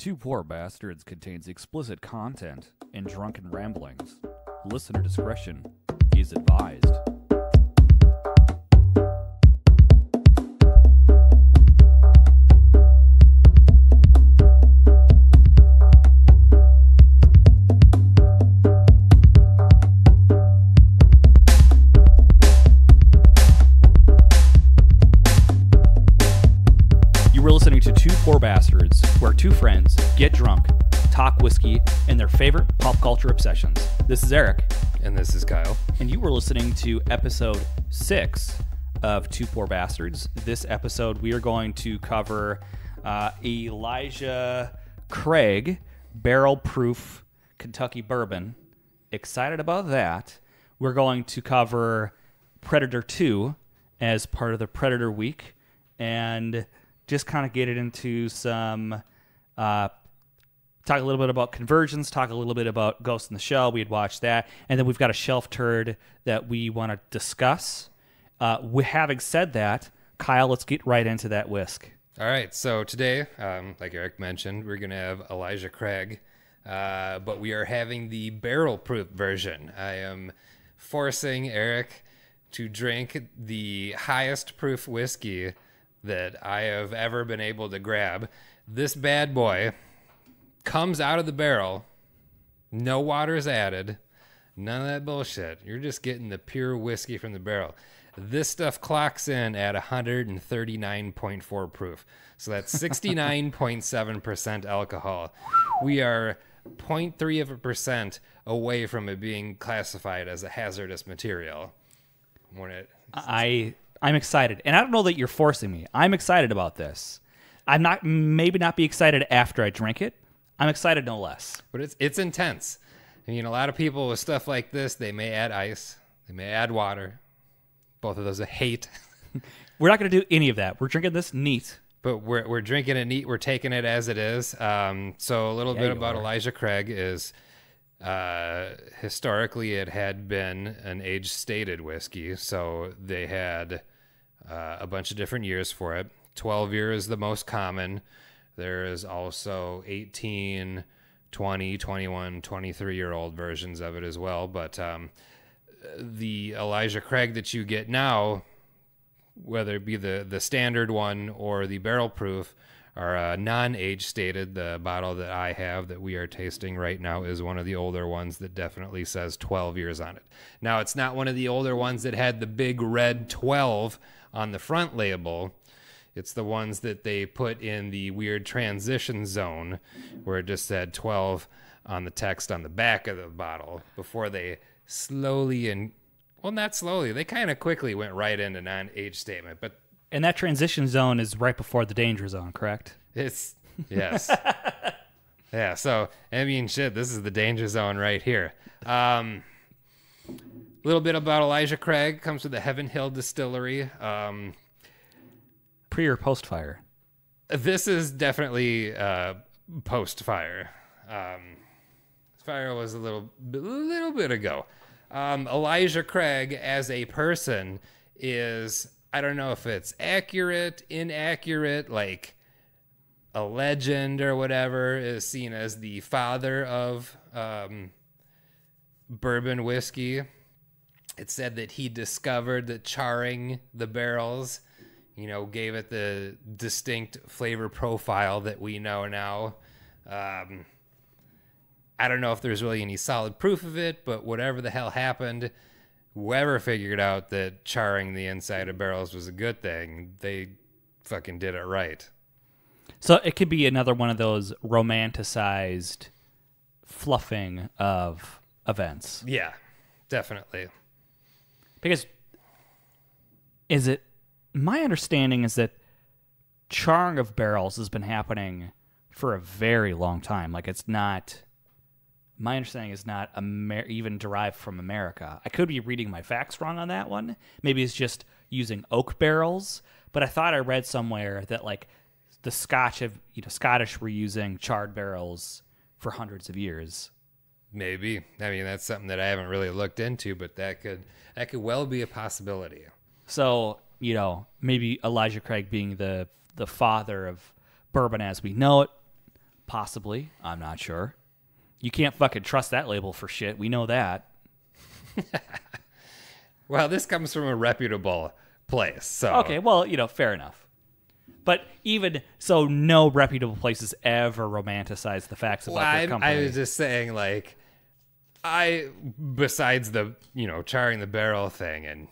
Two Poor Bastards contains explicit content and drunken ramblings. Listener discretion is advised. Listening to Two Poor Bastards, where two friends get drunk, talk whiskey, and their favorite pop culture obsessions. This is Eric. And this is Kyle. And you were listening to episode 6 of Two Poor Bastards. This episode, we are going to cover Elijah Craig Barrel Proof Kentucky Bourbon. Excited about that. We're going to cover Predator 2 as part of the Predator Week. And just kind of get it into some, talk a little bit about Convergence, talk a little bit about Ghost in the Shell. We had watched that. And then we've got a shelf turd that we want to discuss. Having said that, Kyle, let's get right into that whisk. All right. So today, like Eric mentioned, we're going to have Elijah Craig, but we are having the barrel proof version. I am forcing Eric to drink the highest proof whiskey that I have ever been able to grab. This bad boy comes out of the barrel, no water's added, none of that bullshit. You're just getting the pure whiskey from the barrel. This stuff clocks in at 139.4 proof. So that's 69.7% alcohol. We are 0.3% away from it being classified as a hazardous material. I'm excited, and I don't know that you're forcing me. I'm excited about this. I'm not maybe not be excited after I drink it. I'm excited no less. But it's intense. I mean, a lot of people with stuff like this, they may add ice, they may add water. Both of those I hate. We're not going to do any of that. We're drinking this neat. But we're drinking it neat. We're taking it as it is. So a little bit about Elijah Craig is historically it had been an age-stated whiskey. So they had a bunch of different years for it. 12 years is the most common. There is also 18, 20, 21, 23-year-old versions of it as well. But the Elijah Craig that you get now, whether it be the standard one or the barrel proof, are non-age stated. The bottle that I have that we are tasting right now is one of the older ones that definitely says 12 years on it. Now, it's not one of the older ones that had the big red 12 on the front label. It's the ones that they put in the weird transition zone where it just said 12 on the text on the back of the bottle before they not slowly, they kind of quickly went right into non-age statement. But and that transition zone is right before the danger zone, correct? Yes. Yeah, so, I mean, shit, this is the danger zone right here. A little bit about Elijah Craig. Comes from the Heaven Hill Distillery. Pre or post fire? This is definitely post fire. Fire was a little bit ago. Elijah Craig as a person is, I don't know if it's accurate, inaccurate, like a legend or whatever, is seen as the father of bourbon whiskey. It said that he discovered that charring the barrels, gave it the distinct flavor profile that we know now. I don't know if there's really any solid proof of it, but whatever the hell happened, whoever figured out that charring the inside of barrels was a good thing, they fucking did it right. So it could be another one of those romanticized fluffing of events. Yeah, definitely. Because my understanding is that charring of barrels has been happening for a very long time. Like it's not... My understanding is not even derived from America. I could be reading my facts wrong on that one. Maybe it's just using oak barrels. But I thought I read somewhere that like the Scottish were using charred barrels for hundreds of years. Maybe. I mean, that's something that I haven't really looked into, but that could well be a possibility. So, maybe Elijah Craig being the father of bourbon as we know it, Possibly. I'm not sure. You can't fucking trust that label for shit. We know that. Well, this comes from a reputable place, so... Okay, well, fair enough. But even so, no reputable places ever romanticize the facts about their company. I was just saying, like, besides the, charring the barrel thing and,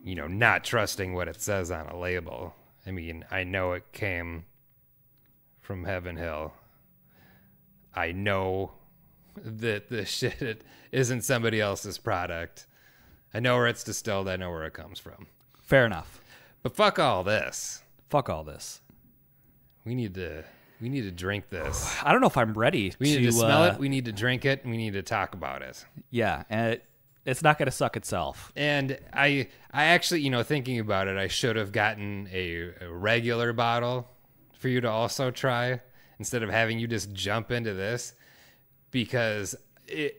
not trusting what it says on a label, I mean, I know it came from Heaven Hill. I know that this shit isn't somebody else's product. I know where it's distilled. I know where it comes from. Fair enough. But fuck all this. Fuck all this. We need to drink this. I don't know if I'm ready. We need to smell it. We need to drink it. And we need to talk about it. Yeah, and it's not going to suck itself. And I actually, thinking about it, I should have gotten a regular bottle for you to also try instead of having you just jump into this, because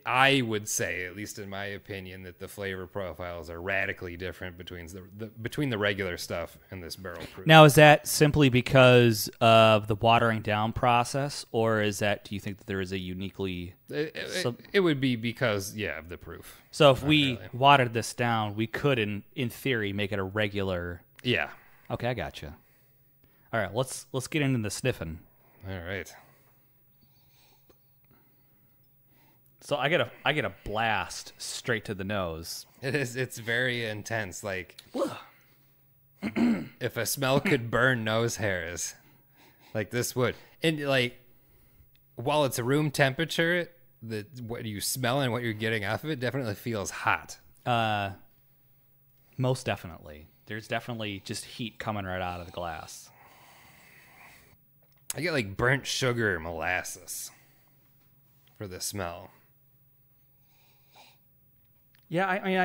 I would say, at least in my opinion, that the flavor profiles are radically different between the regular stuff and this barrel proof. Now, is that simply because of the watering down process, or do you think that there is a uniquely... It would be because, of the proof. So if we watered this down, we could, in theory, make it a regular... Yeah. Okay, I gotcha. All right, let's get into the sniffing. All right. So I get a blast straight to the nose. It's very intense. Like, if a smell could burn nose hairs, like this would. And like, while it's room temperature, what you smell and what you're getting off of it definitely feels hot. Most definitely. There's definitely just heat coming right out of the glass. I get like burnt sugar molasses for the smell. Yeah, I mean,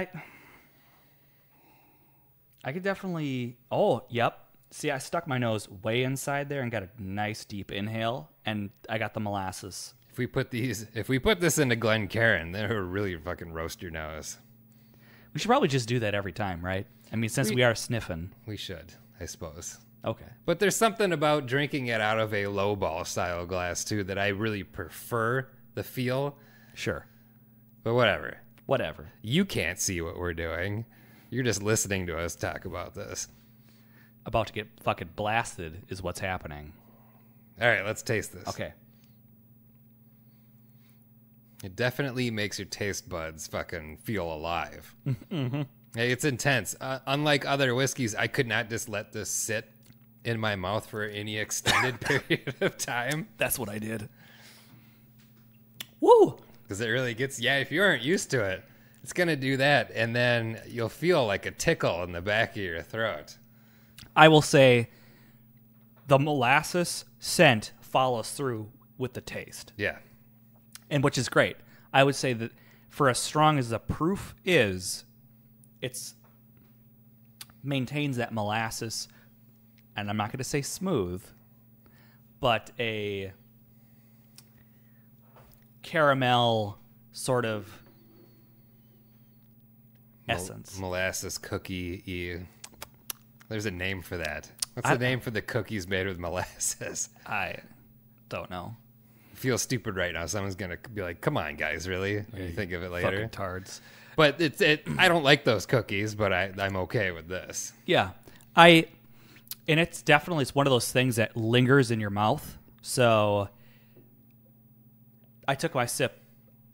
I could definitely... Oh, yep. See, I stuck my nose way inside there and got a nice deep inhale, and I got the molasses. If we put this into Glencairn, then it would really fucking roast your nose. We should probably just do that every time, right? I mean, since we are sniffing. We should, I suppose. Okay. But there's something about drinking it out of a lowball style glass, too, that I really prefer the feel. Sure. But whatever. Whatever. You can't see what we're doing. You're just listening to us talk about this. About to get fucking blasted is what's happening. All right, let's taste this. Okay. It definitely makes your taste buds fucking feel alive. Mm-hmm. Hey, it's intense. Unlike other whiskeys, I could not just let this sit in my mouth for any extended period of time. That's what I did. Woo! Because it really gets, if you aren't used to it, it's going to do that. And then you'll feel like a tickle in the back of your throat. I will say the molasses scent follows through with the taste. Yeah. And which is great. I would say that for as strong as the proof is, it's maintains that molasses, and I'm not going to say smooth, but a caramel sort of essence. Molasses cookie. There's a name for that. What's the name for the cookies made with molasses? I don't know. I feel stupid right now. Someone's going to be like, come on, guys, really? When you think of it later. Fucking tards. But I don't like those cookies, but I'm okay with this. Yeah. And it's one of those things that lingers in your mouth. So I took my sip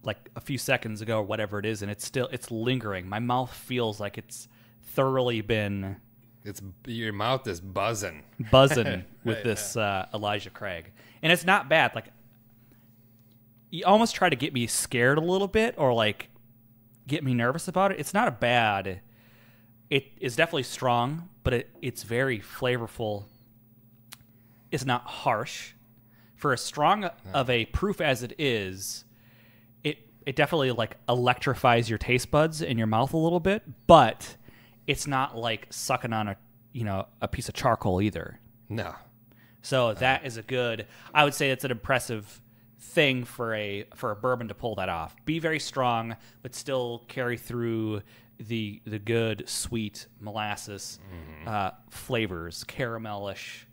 like a few seconds ago or whatever it is, and it's lingering. My mouth feels like it's thoroughly been... Your mouth is buzzing with this Elijah Craig. And it's not bad. Like, you almost try to get me scared a little bit or like get me nervous about it. It's not a bad... It is definitely strong, but it's very flavorful. It's not harsh. For as strong of a proof as it is, it definitely like electrifies your taste buds in your mouth a little bit, but it's not like sucking on a piece of charcoal either. No. So that is I would say it's an impressive thing for a bourbon to pull that off. Be very strong, but still carry through the good sweet molasses flavors, caramelish.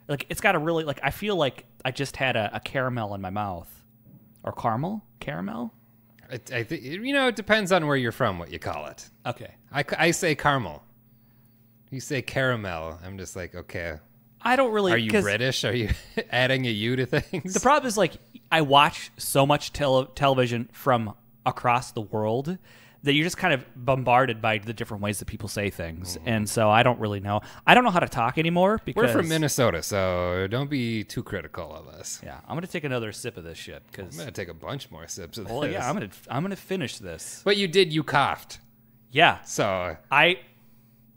Like, it's got a really, like, I feel like I just had a caramel in my mouth. Or caramel. I think it depends on where you're from, what you call it. Okay. I say caramel. You say caramel. I'm just like, okay. I don't really. Are you British? Are you adding a U to things? The problem is, like, I watch so much television from across the world that you're just kind of bombarded by the different ways that people say things. And so I don't really know. I don't know how to talk anymore because we're from Minnesota, so don't be too critical of us. Yeah, I'm gonna take another sip of this shit because I'm gonna take a bunch more sips of this. Well, yeah, I'm gonna finish this. But you coughed. Yeah. So I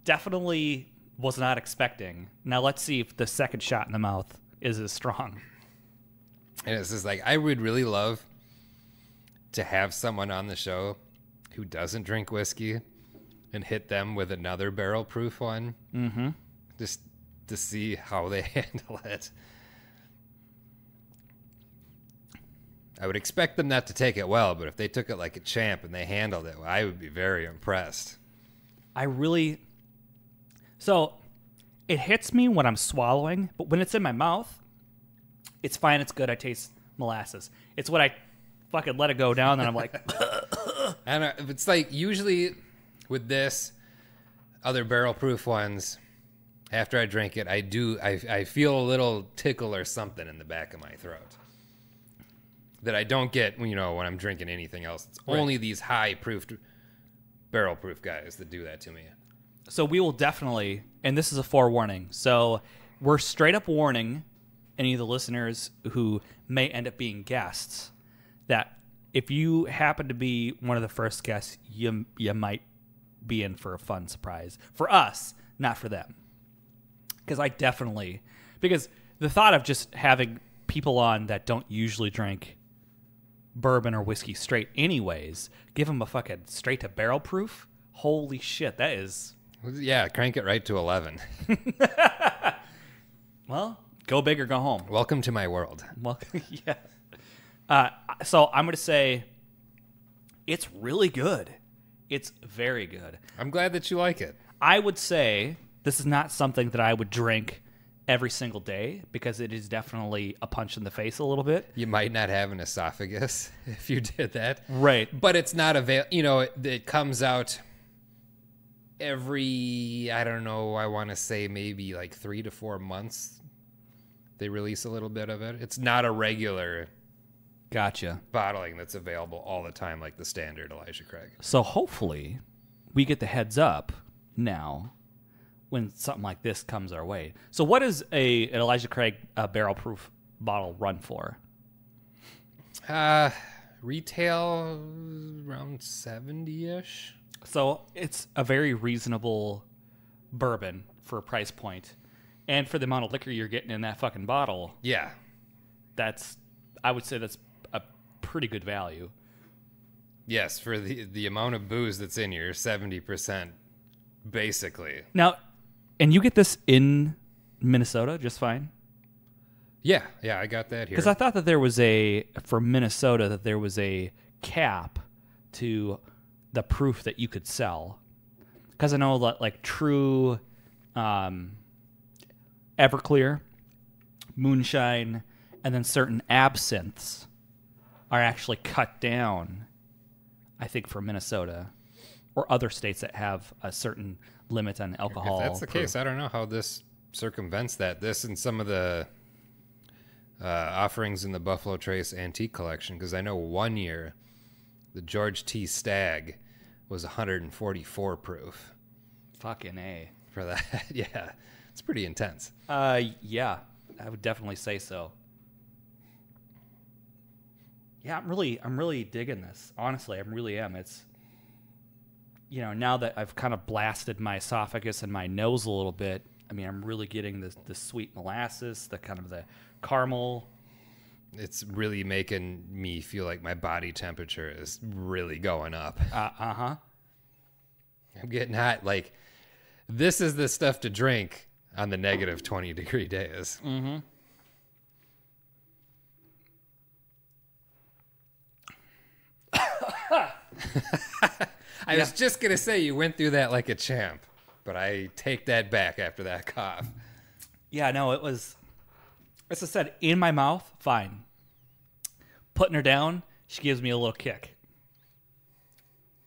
definitely was not expecting. Now let's see if the second shot in the mouth is as strong. And it's just like, I would really love to have someone on the show who doesn't drink whiskey and hit them with another barrel proof one. Mm-hmm. Just to see how they handle it. I would expect them not to take it well, but if they took it like a champ and they handled it, I would be very impressed. So it hits me when I'm swallowing, but when it's in my mouth, it's fine. It's good. I taste molasses. It's when I fucking let it go down, and I'm like, and it's like usually with this, other barrel proof ones, after I drink it, I feel a little tickle or something in the back of my throat that I don't get, when I'm drinking anything else. It's only these high proofed barrel proof guys that do that to me. So we will definitely, and this is a forewarning. So we're straight up warning any of the listeners who may end up being guests that if you happen to be one of the first guests, you might be in for a fun surprise. For us, not for them. Because the thought of just having people on that don't usually drink bourbon or whiskey straight anyways, give them a fucking straight to barrel proof, holy shit, that is... Yeah, crank it right to 11. Well, go big or go home. Welcome to my world. Well, yeah. So I'm going to say it's really good. It's very good. I'm glad that you like it. I would say this is not something that I would drink every single day because it is definitely a punch in the face a little bit. You might not have an esophagus if you did that. Right. But it's not it comes out every, I don't know, I want to say maybe like 3 to 4 months. They release a little bit of it. It's not a regular Gotcha. bottling that's available all the time like the standard Elijah Craig. So hopefully we get the heads up now when something like this comes our way. So what does an Elijah Craig barrel proof bottle run for? Retail around 70-ish. So it's a very reasonable bourbon for a price point. And for the amount of liquor you're getting in that fucking bottle. Yeah. I would say that's a pretty good value. Yes, for the amount of booze that's in here, 70% basically. Now, and you get this in Minnesota just fine? Yeah, I got that here. Because I thought that there was for Minnesota, that there was a cap to the proof that you could sell. Because I know that like true Everclear, moonshine, and then certain absinthes are actually cut down, I think, for Minnesota or other states that have a certain limit on alcohol. If that's the case, I don't know how this circumvents that. This and some of the offerings in the Buffalo Trace Antique Collection, because I know one year the George T. Stagg was 144 proof. Fucking A. For that. Yeah. It's pretty intense. Yeah. I would definitely say so. Yeah, I'm really digging this. Honestly, I really am. It's, now that I've kind of blasted my esophagus and my nose a little bit, I mean, I'm really getting the sweet molasses, the kind of the caramel. It's really making me feel like my body temperature is really going up. Uh-huh. I'm getting hot. Like, this is the stuff to drink on the negative 20-degree days. Mm-hmm. I was just going to say you went through that like a champ, but I take that back after that cough. Yeah, no, it was As I said, in my mouth, fine. Putting her down, she gives me a little kick.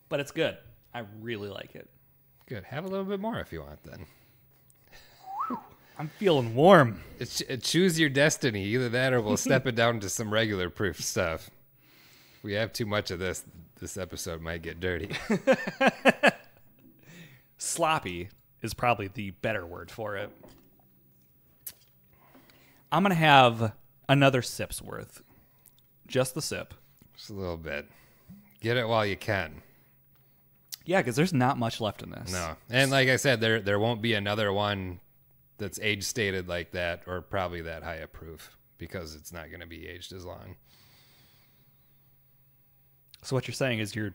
But it's good. I really like it. Good. Have a little bit more if you want, then. I'm feeling warm. Choose your destiny. Either that or we'll step it down to some regular proof stuff. If we have too much of this episode might get dirty. Sloppy is probably the better word for it. I'm going to have another sip's worth. Just the sip. Just a little bit. Get it while you can. Yeah, because there's not much left in this. No. And like I said, there won't be another one that's age stated like that, or probably that high a proof, because it's not going to be aged as long. So what you're saying is you're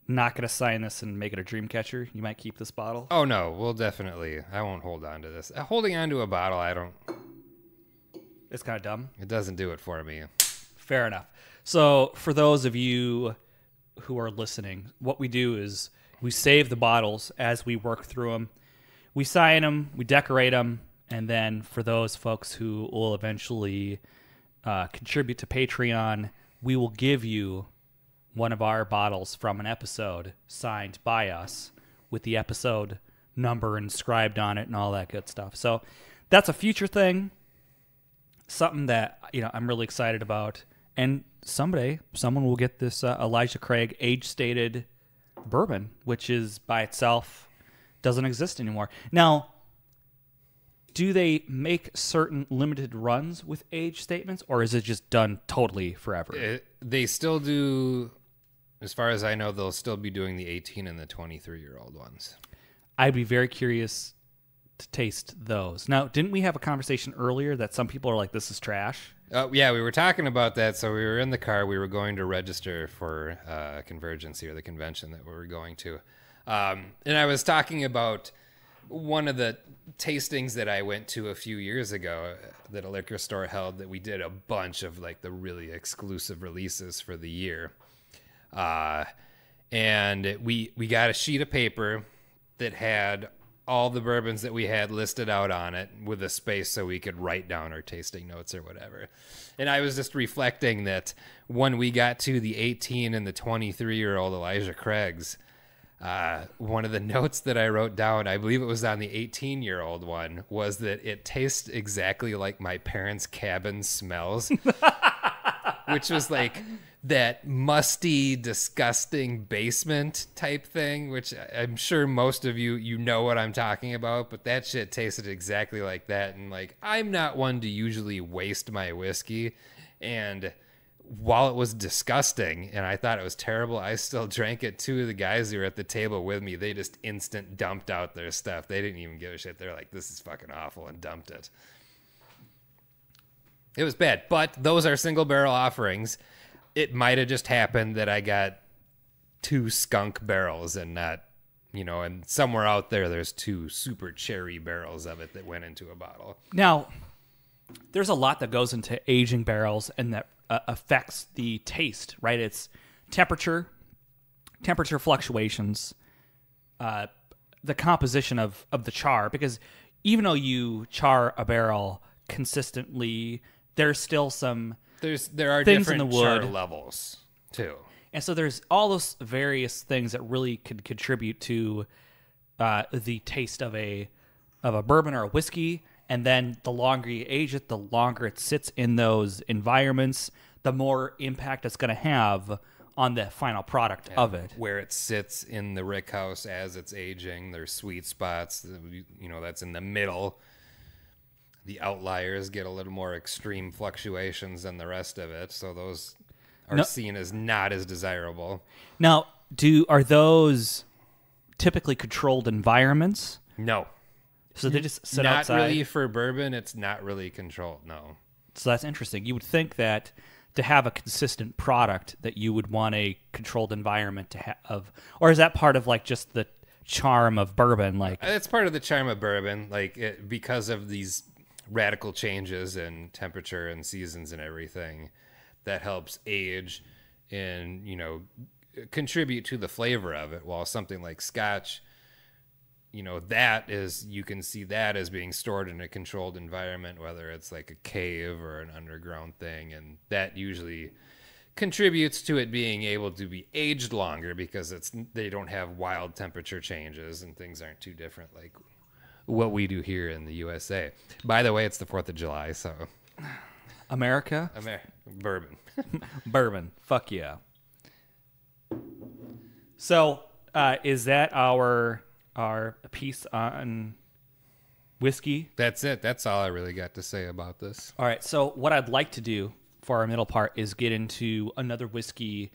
not going to sign this and make it a dream catcher? You might keep this bottle? Oh, no. We'll definitely. I won't hold on to this. Holding on to a bottle, It's kind of dumb. It doesn't do it for me. Fair enough. So for those of you who are listening, what we do is we save the bottles as we work through them. We sign them, we decorate them, and then for those folks who will eventually contribute to Patreon, we will give you one of our bottles from an episode signed by us with the episode number inscribed on it and all that good stuff. So that's a future thing, something that I'm really excited about. And someday someone will get this Elijah Craig age-stated bourbon, which is by itself doesn't exist anymore. Now, do they make certain limited runs with age statements, or is it just done totally forever? They still do, as far as I know, they'll still be doing the 18 and the 23-year-old ones. I'd be very curious to taste those. Now, didn't we have a conversation earlier that some people are like, this is trash? Yeah, we were talking about that. So we were in the car. We were going to register for convergence here, the convention that we were going to. And I was talking about one of the tastings that I went to a few years ago that a liquor store held, that we did a bunch of like the really exclusive releases for the year. And we got a sheet of paper that had all the bourbons that we had listed out on it with a space so we could write down our tasting notes or whatever. And I was just reflecting that when we got to the 18 and the 23-year-old Elijah Craig's, one of the notes that I wrote down, I believe it was on the 18-year-old one, was that it tastes exactly like my parents' cabin smells, which was like that musty, disgusting basement type thing, which I'm sure most of you know what I'm talking about, but that shit tasted exactly like that. And like, I'm not one to usually waste my whiskey, and while it was disgusting and I thought it was terrible, I still drank it. Two of the guys who were at the table with me, they just instant dumped out their stuff. They didn't even give a shit. They're like, this is fucking awful, and dumped it. It was bad, but those are single barrel offerings. It might have just happened that I got 2 skunk barrels and not, and somewhere out there's 2 super cherry barrels of it that went into a bottle. Now, there's a lot that goes into aging barrels and that affects the taste, right? It's temperature fluctuations, the composition of the char, because even though you char a barrel consistently, there's still some there are things different in the wood char levels too, and so there's all those various things that really could contribute to the taste of a bourbon or a whiskey. And then the longer you age it, the longer it sits in those environments, the more impact it's going to have on the final product of it. Where it sits in the rick house as it's aging, there's sweet spots, that's in the middle. The outliers get a little more extreme fluctuations than the rest of it, so those are seen as not as desirable. Now, are those typically controlled environments? No. So they just sit not outside? Not really for bourbon. It's not really controlled, no. So that's interesting. You would think that to have a consistent product that you would want a controlled environment to have, or is that part of like just the charm of bourbon? Like, you can see that as being stored in a controlled environment, whether it's like a cave or an underground thing, and that usually contributes to it being able to be aged longer because they don't have wild temperature changes and things aren't too different like what we do here in the USA. By the way, it's the 4th of July, so America? Bourbon. Bourbon. Fuck yeah. So, is that our piece on whiskey? That's it. That's all I really got to say about this. All right. So what I'd like to do for our middle part is get into another whiskey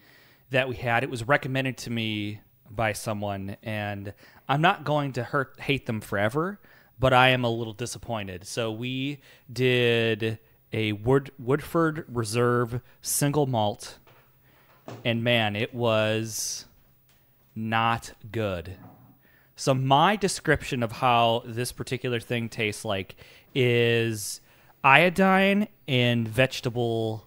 that we had. It was recommended to me by someone, and I'm not going to hate them forever, but I am a little disappointed. So we did a Woodford Reserve single malt, and man, it was not good. So my description of how this particular thing tastes like is iodine and vegetable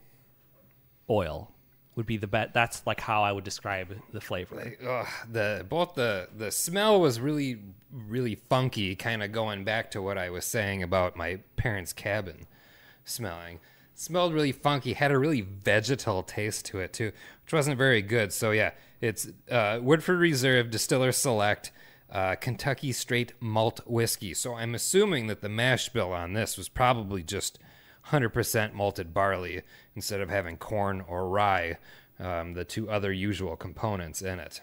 oil would be the best. That's like how I would describe the flavor. The smell was really, really funky, kind of going back to what I was saying about my parents' cabin smelling. Smelled really funky, had a really vegetal taste to it too, which wasn't very good. So yeah, it's Woodford Reserve Distiller Select Kentucky Straight Malt Whiskey. So I'm assuming that the mash bill on this was probably just 100% malted barley instead of having corn or rye, the two other usual components in it.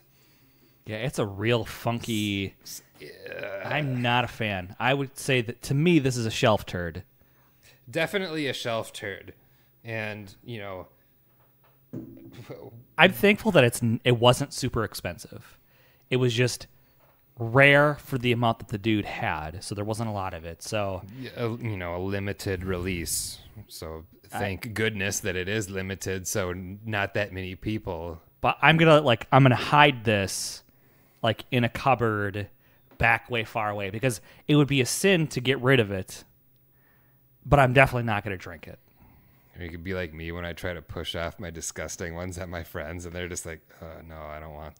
Yeah, it's a real funky... I'm not a fan. I would say that, to me, this is a shelf turd. Definitely a shelf turd. And, I'm thankful that it wasn't super expensive. It was just rare for the amount that the dude had, so there wasn't a lot of it. So a limited release. So thank goodness that it is limited, so not that many people. But I'm gonna hide this like in a cupboard back way far away because it would be a sin to get rid of it. But I'm definitely not gonna drink it. Or you could be like me when I try to push off my disgusting ones at my friends, and they're just like, "Oh no, I don't want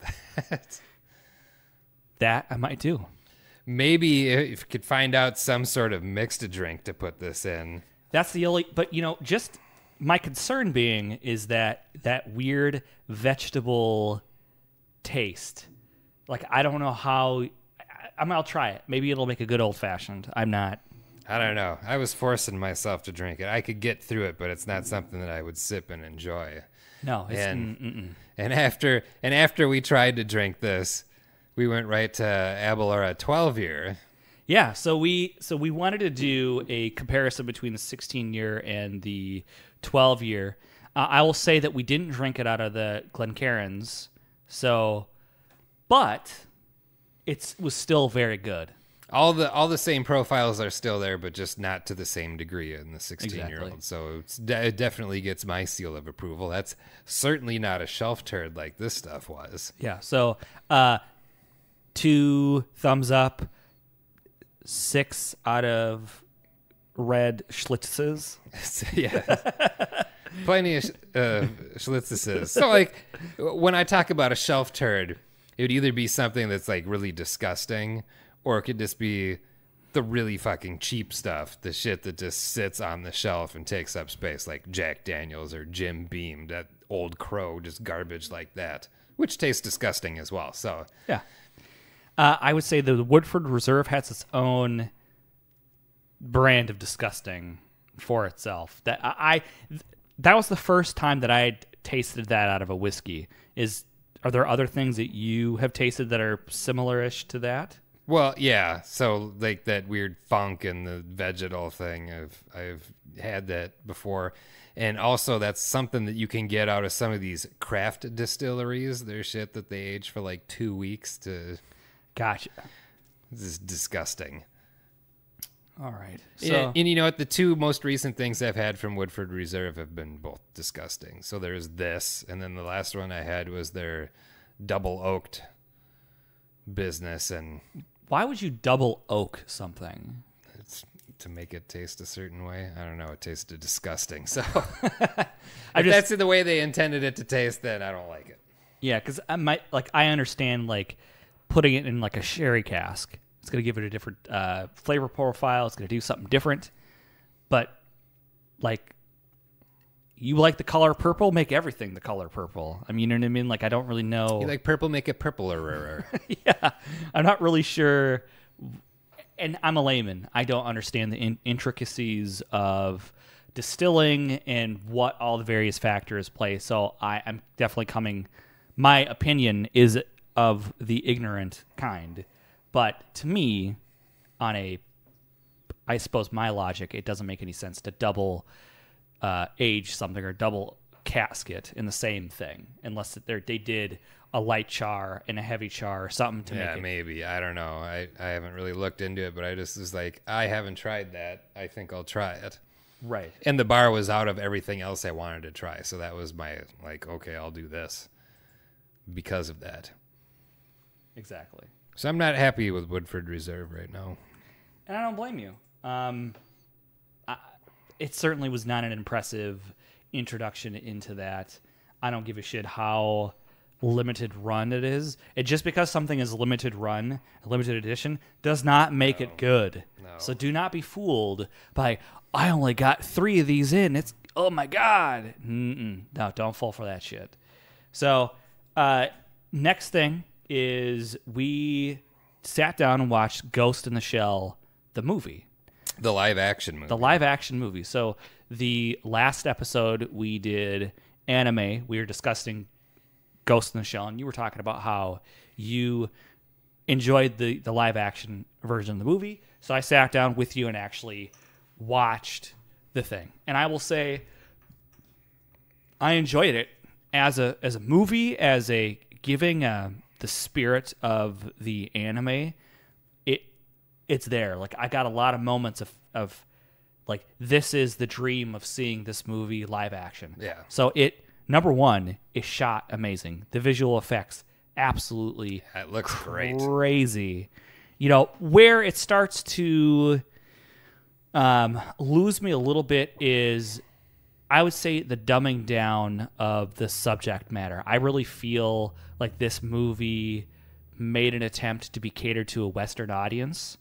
that." That I might do. Maybe if you could find out some sort of mixed drink to put this in. That's the only, but just my concern being is that weird vegetable taste. Like, I don't know how, I'll try it. Maybe it'll make a good old fashioned. I'm not. I don't know. I was forcing myself to drink it. I could get through it, but it's not something that I would sip and enjoy. No. And after we tried to drink this, we went right to Aberlour 12-year. Yeah, so we wanted to do a comparison between the 16-year and the 12-year. I will say that we didn't drink it out of the Glencairns, but it was still very good. All the same profiles are still there, but just not to the same degree in the 16-year-old. Exactly. So it definitely gets my seal of approval. That's certainly not a shelf turd like this stuff was. Yeah, so 2 thumbs up, 6 out of red schlitzes. Yeah. Plenty of schlitzes. So, like, when I talk about a shelf turd, it would either be something that's, like, really disgusting, or it could just be the really fucking cheap stuff, the shit that just sits on the shelf and takes up space, like Jack Daniels or Jim Beam, that Old Crow, just garbage like that, which tastes disgusting as well. So, yeah. I would say the Woodford Reserve has its own brand of disgusting for itself. That was the first time that I had tasted that out of a whiskey. Are there other things that you have tasted that are similar-ish to that? Well, yeah. So like that weird funk and the vegetal thing, I've had that before. And also that's something that you can get out of some of these craft distilleries. There's shit that they age for like 2 weeks to... Gotcha. This is disgusting. All right. So, and you know what? The 2 most recent things I've had from Woodford Reserve have been both disgusting. So there's this, and then the last one I had was their double oaked business. And why would you double oak something? It's to make it taste a certain way. I don't know. It tasted disgusting. So if that's the way they intended it to taste, then I don't like it. Yeah, because I understand like putting it in like a sherry cask It's going to give it a different flavor profile. It's going to do something different. But, like, you like the color purple, make everything the color purple. I mean, you know what I mean? Like, I don't really know. You like purple, make it purpler. Yeah. I'm not really sure. And I'm a layman. I don't understand the intricacies of distilling and what all the various factors play. So I'm definitely coming. My opinion is of the ignorant kind. But to me, I suppose my logic, it doesn't make any sense to double age something or double casket in the same thing, unless they did a light char and a heavy char or something to make it. Yeah, maybe. I don't know. I haven't really looked into it, but I just was like, I haven't tried that. I think I'll try it. Right. And the bar was out of everything else I wanted to try. So that was my, like, okay, I'll do this because of that. Exactly. So I'm not happy with Woodford Reserve right now. And I don't blame you. It certainly was not an impressive introduction into that. I don't give a shit how limited run it is. Just because something is limited run, a limited edition, does not make it good. No. So do not be fooled by, I only got 3 of these in. It's, oh my God. No, don't fall for that shit. So next thing is we sat down and watched Ghost in the Shell, the movie. The live action movie. The live action movie. So the last episode we did anime. We were discussing Ghost in the Shell, and you were talking about how you enjoyed the live action version of the movie. So I sat down with you and actually watched the thing. And I will say I enjoyed it as a movie, as a giving the spirit of the anime. It's there. Like, I got a lot of moments of like, this is the dream of seeing this movie live action. Yeah. So number one, is shot amazing. The visual effects, absolutely it looks great. Crazy. You know, where it starts to lose me a little bit is, I would say, the dumbing down of the subject matter. I really feel like this movie made an attempt to be catered to a Western audience,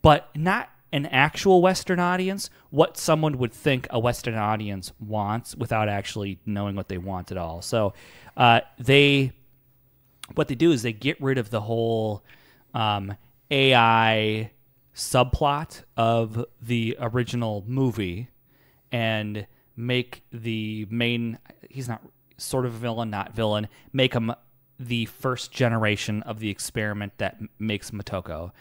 but not an actual Western audience, what someone would think a Western audience wants without actually knowing what they want at all. So what they do is they get rid of the whole AI subplot of the original movie and make the main, he's not sort of a villain, not villain, make him the first generation of the experiment that makes Motoko.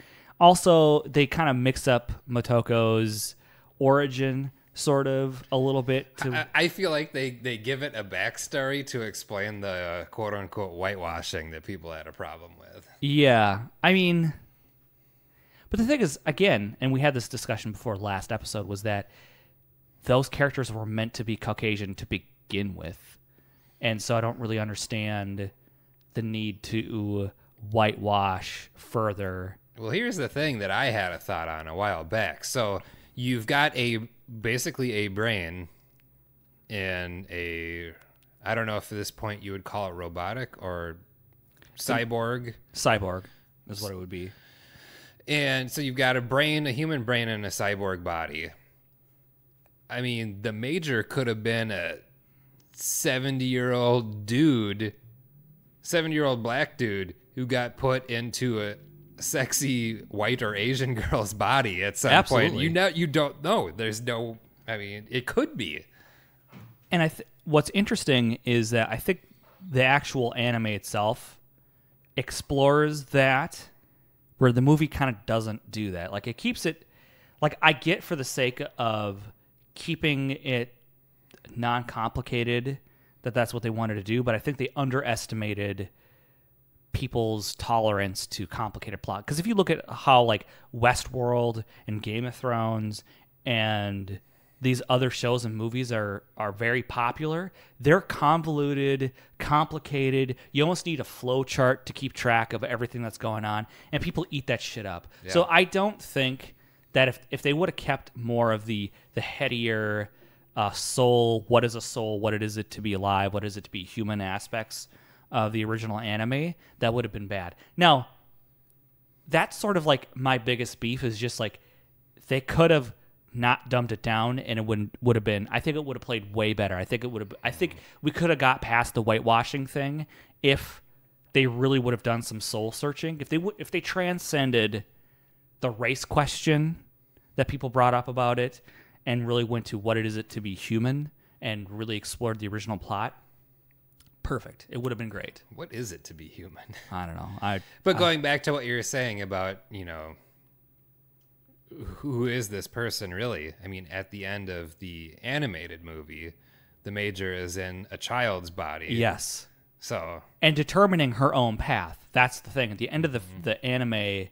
Also, they kind of mix up Motoko's origin sort of a little bit. I feel like they give it a backstory to explain the quote-unquote whitewashing that people had a problem with. Yeah. I mean, but the thing is, again, and we had this discussion before last episode, was that those characters were meant to be Caucasian to begin with. And so I don't really understand the need to whitewash further. Well, here's the thing that I had a thought on a while back. So you've got basically a brain in I don't know if at this point you would call it robotic or cyborg. Cyborg is what it would be. And so you've got a human brain in a cyborg body. I mean, the Major could have been a 70-year-old black dude who got put into a sexy white or Asian girl's body at some point. You don't know. There's no, I mean, it could be. And what's interesting is that I think the actual anime itself explores that, where the movie kind of doesn't do that. Like, it keeps it, like, I get for the sake of keeping it non-complicated that's what they wanted to do, but I think they underestimated people's tolerance to complicated plot. Because if you look at how, like, Westworld and Game of Thrones and these other shows and movies are very popular, they're convoluted, complicated. You almost need a flow chart to keep track of everything that's going on, and people eat that shit up. Yeah. So I don't think that if they would have kept more of the headier soul, what is a soul, what is it to be alive, what is it to be human aspects of the original anime, that would have been bad. Now, that's sort of like my biggest beef is just like they could have not dumbed it down and it would have been. I think it would have played way better. I think we could have got past the whitewashing thing if they really would have done some soul searching. If they transcended the race question that people brought up about it and really went to what it is to be human and really explored the original plot. Perfect. It would have been great. What is it to be human? I don't know. But going back to what you were saying about, who is this person really? I mean, at the end of the animated movie, the Major is in a child's body. Yes. So. And determining her own path. That's the thing. At the end of the anime,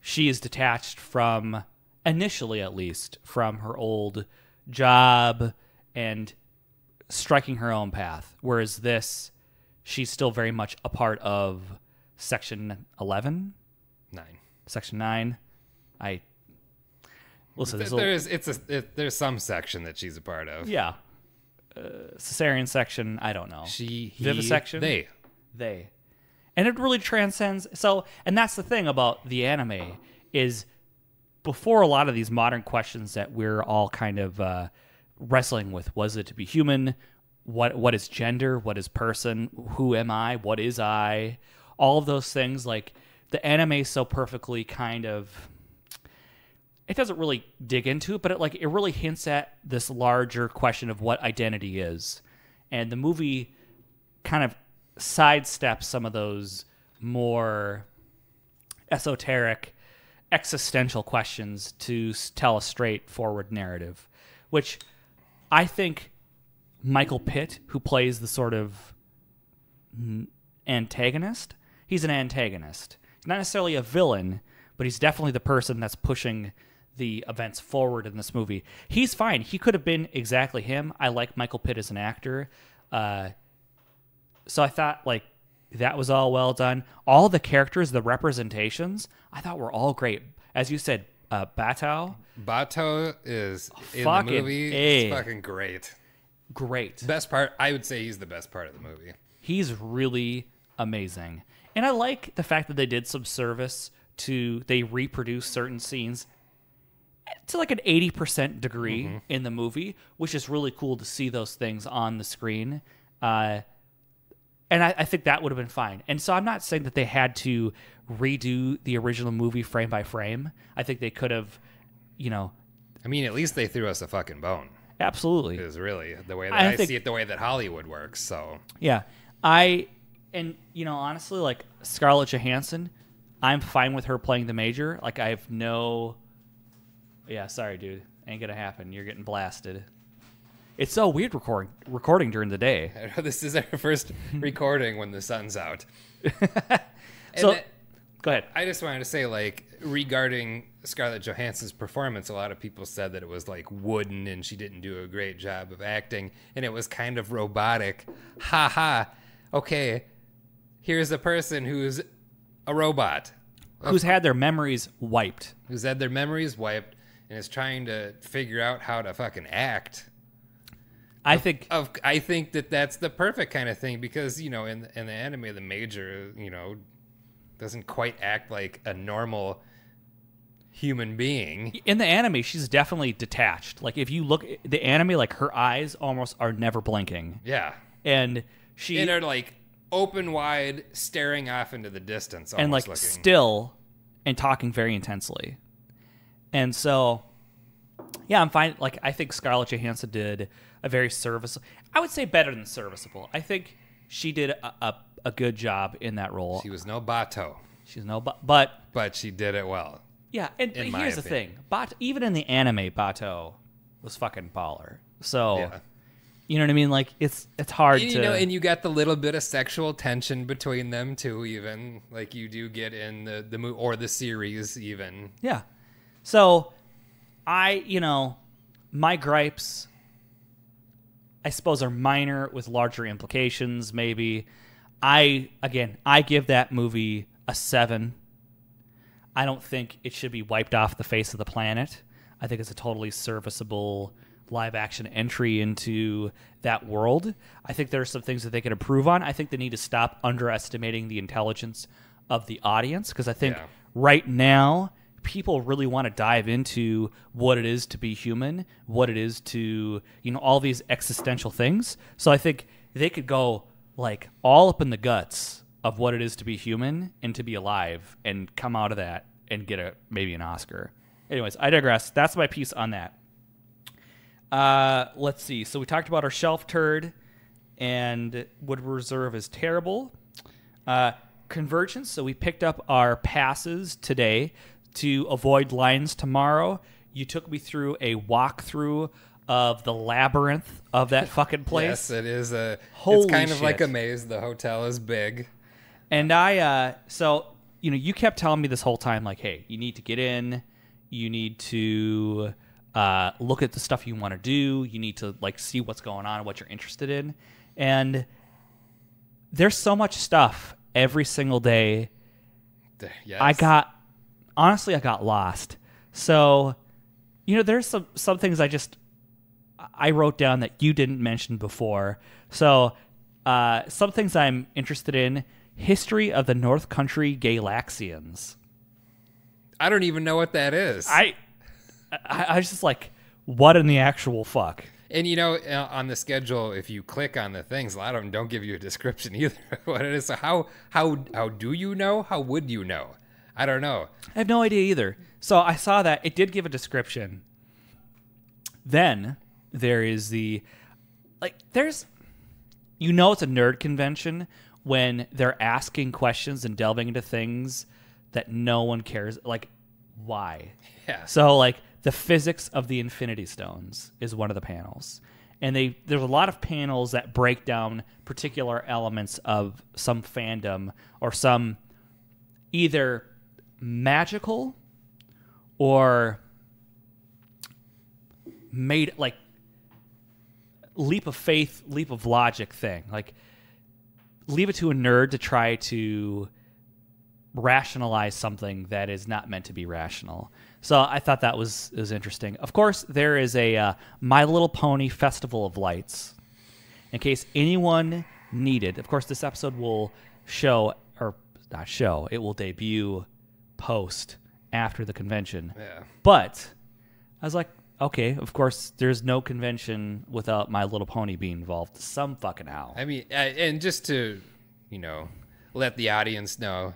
she is detached from, initially at least, from her old job and striking her own path. Whereas this, she's still very much a part of Section 11? 9. Section 9. Listen, there's some section that she's a part of. Yeah. Cesarean section, I don't know. Vivisection? They. And it really transcends. So, and that's the thing about the anime is before a lot of these modern questions that we're all kind of wrestling with, was it to be human? What is gender? What is person? Who am I? What is I? All of those things, like the anime so perfectly kind of, it doesn't really dig into it, but it really hints at this larger question of what identity is. And the movie kind of sidesteps some of those more esoteric, existential questions to tell a straightforward narrative, which I think Michael Pitt, who plays the sort of antagonist, he's an antagonist. He's not necessarily a villain, but he's definitely the person that's pushing the events forward in this movie. He's fine. He could have been exactly him. I like Michael Pitt as an actor. So I thought, that was all well done. All the characters, the representations, I thought were all great. As you said, Bato. Bato is, in the movie, it's fucking great. Great. Best part, I would say he's the best part of the movie. He's really amazing. And I like the fact that they did some service they reproduce certain scenes to an 80% degree in the movie, which is really cool to see those things on the screen. And I think that would have been fine. And so I'm not saying that they had to redo the original movie frame by frame. I think they could have, I mean, at least they threw us a fucking bone. Absolutely. Is really the way that I see it, the way that Hollywood works. So yeah, honestly, Scarlett Johansson, I'm fine with her playing the Major. I have no. Yeah, sorry, dude, ain't gonna happen. You're getting blasted. It's so weird recording during the day. I know this is our first recording when the sun's out. So, go ahead. I just wanted to say, regarding Scarlett Johansson's performance, a lot of people said that it was wooden and she didn't do a great job of acting, and it was kind of robotic. Ha ha. Okay, here's a person who's a robot. Who's had their memories wiped. And is trying to figure out how to fucking act. I think that that's the perfect kind of thing because, in the anime, the Major, doesn't quite act like a normal human being. In the anime, she's definitely detached. If you look at the anime, her eyes almost are never blinking. Yeah. And they're open wide, staring off into the distance. And looking still and talking very intensely. And so, yeah, I'm fine. I think Scarlett Johansson did a very serviceable. I would say better than serviceable. I think she did a good job in that role. She was no Bato. She's no but she did it well. Yeah, and here's the thing. Even in the anime, Bato was fucking baller. So, yeah. You know what I mean? It's hard to... and you got the little bit of sexual tension between them too, even. You do get in the movie or the series even. Yeah. So, my gripes, I suppose, are minor with larger implications, maybe. I give that movie a 7. I don't think it should be wiped off the face of the planet. I think it's a totally serviceable live-action entry into that world. I think there are some things that they can improve on. I think they need to stop underestimating the intelligence of the audience, because I think right now, people really want to dive into what it is to be human, what it is to, all these existential things. So I think they could go like all up in the guts of what it is to be human and to be alive and come out of that and get maybe an Oscar. Anyways, I digress. That's my piece on that. Let's see. So we talked about our shelf turd and Woodford Reserve is terrible. Convergence. So we picked up our passes today to avoid lines tomorrow. You took me through a walkthrough of the labyrinth of that fucking place. Yes, it is it's Holy kind of shit. like a maze. The hotel is big. And you kept telling me this whole time, like, hey, you need to get in. You need to look at the stuff you want to do. You need to like see what's going on and what you're interested in. And there's so much stuff every single day. Yes. I got lost. So, there's some things I wrote down that you didn't mention before. So, some things I'm interested in. History of the North Country Galaxians. I don't even know what that is. I was just like, what in the actual fuck? And on the schedule, if you click on the things, a lot of them don't give you a description either of what it is. So how do you know? How would you know? I don't know. I have no idea either. So I saw that it did give a description. Then there is it's a nerd convention when they're asking questions and delving into things that no one cares. Like, why? Yeah. So like the physics of the Infinity Stones is one of the panels. And there's a lot of panels that break down particular elements of some fandom or some either magical or made like leap of faith, leap of logic thing. Like leave it to a nerd to try to rationalize something that is not meant to be rational. So I thought that was interesting. Of course, there is a My Little Pony Festival of Lights. In case anyone needed, of course, this episode will it will debut post after the convention. Yeah. But I was like, okay, of course, there's no convention without My Little Pony being involved some fucking how. I mean, and just to, let the audience know,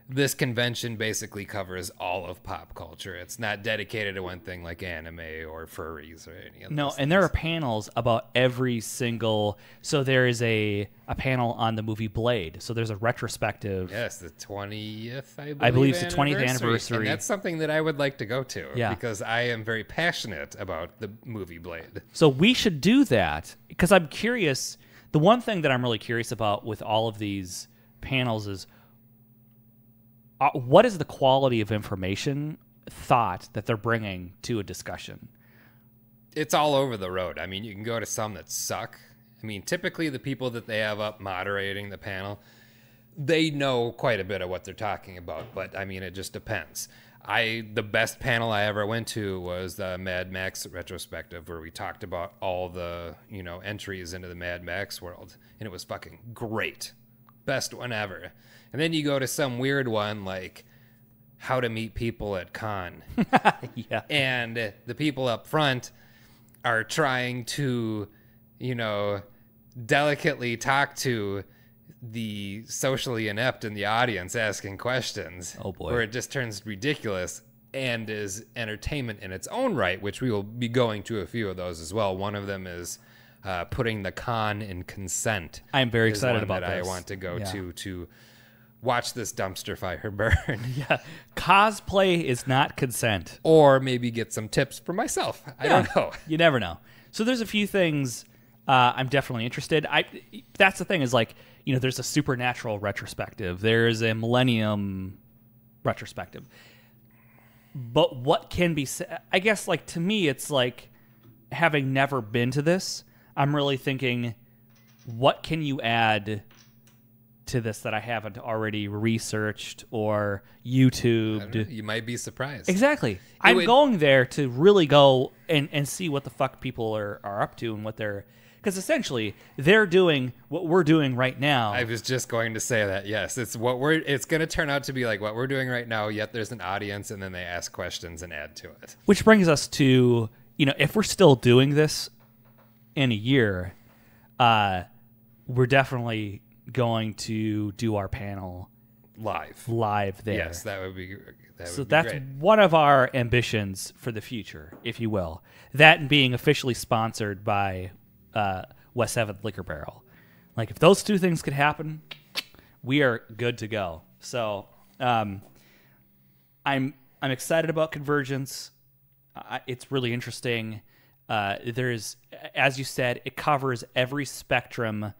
this convention basically covers all of pop culture. It's not dedicated to one thing like anime or furries or any of those No, and things. there are panels about every single... So there is a panel on the movie Blade. So there's a retrospective. Yes, the 20th, I believe it's the 20th anniversary. And that's something that I would like to go to. Yeah. Because I am very passionate about the movie Blade. So we should do that because I'm curious. The one thing that I'm really curious about with all of these panels is what is the quality of information thought that they're bringing to a discussion? It's all over the road. I mean, you can go to some that suck. I mean, typically the people that they have up moderating the panel, they know quite a bit of what they're talking about. But, I mean, it just depends. The best panel I ever went to was the Mad Max retrospective where we talked about all the, entries into the Mad Max world. And it was fucking great. Best one ever. And then you go to some weird one like how to meet people at con. Yeah. And the people up front are trying to, delicately talk to the socially inept in the audience asking questions. Oh, boy. Where it just turns ridiculous and is entertainment in its own right, which we will be going to a few of those as well. One of them is putting the con in consent. I'm very excited about about that. this. I want to go Yeah. to watch this dumpster fire burn. Yeah. Cosplay is not consent. Or maybe get some tips for myself. I don't know. You never know. So there's a few things I'm definitely interested. That's the thing is like, there's a supernatural retrospective. There's a millennium retrospective. But what can be said, I guess like to me, it's like having never been to this, I'm really thinking, what can you add to this that I haven't already researched or YouTubed? You might be surprised. Exactly. I'm going there to really go and see what the fuck people are up to and what they're... Because essentially, they're doing what we're doing right now. I was just going to say that. Yes, it's going to turn out to be like what we're doing right now. Yet there's an audience, and then they ask questions and add to it. Which brings us to, if we're still doing this in a year, we're definitely going to do our panel live there. Yes, that would be. That's great. one of our ambitions for the future, if you will. That and being officially sponsored by West 7th Liquor Barrel. Like, if those two things could happen, we are good to go. So, I'm excited about Convergence. It's really interesting. There's, as you said, it covers every spectrum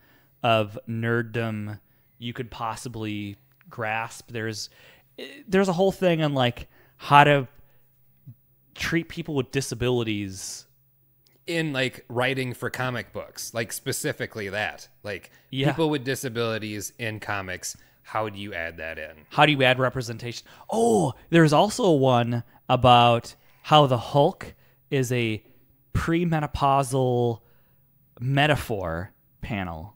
of nerddom you could possibly grasp. There's a whole thing on like how to treat people with disabilities in like writing for comic books, like specifically that, like people with disabilities in comics. How do you add that in? How do you add representation? Oh, there's also one about how the Hulk is a premenopausal metaphor panel.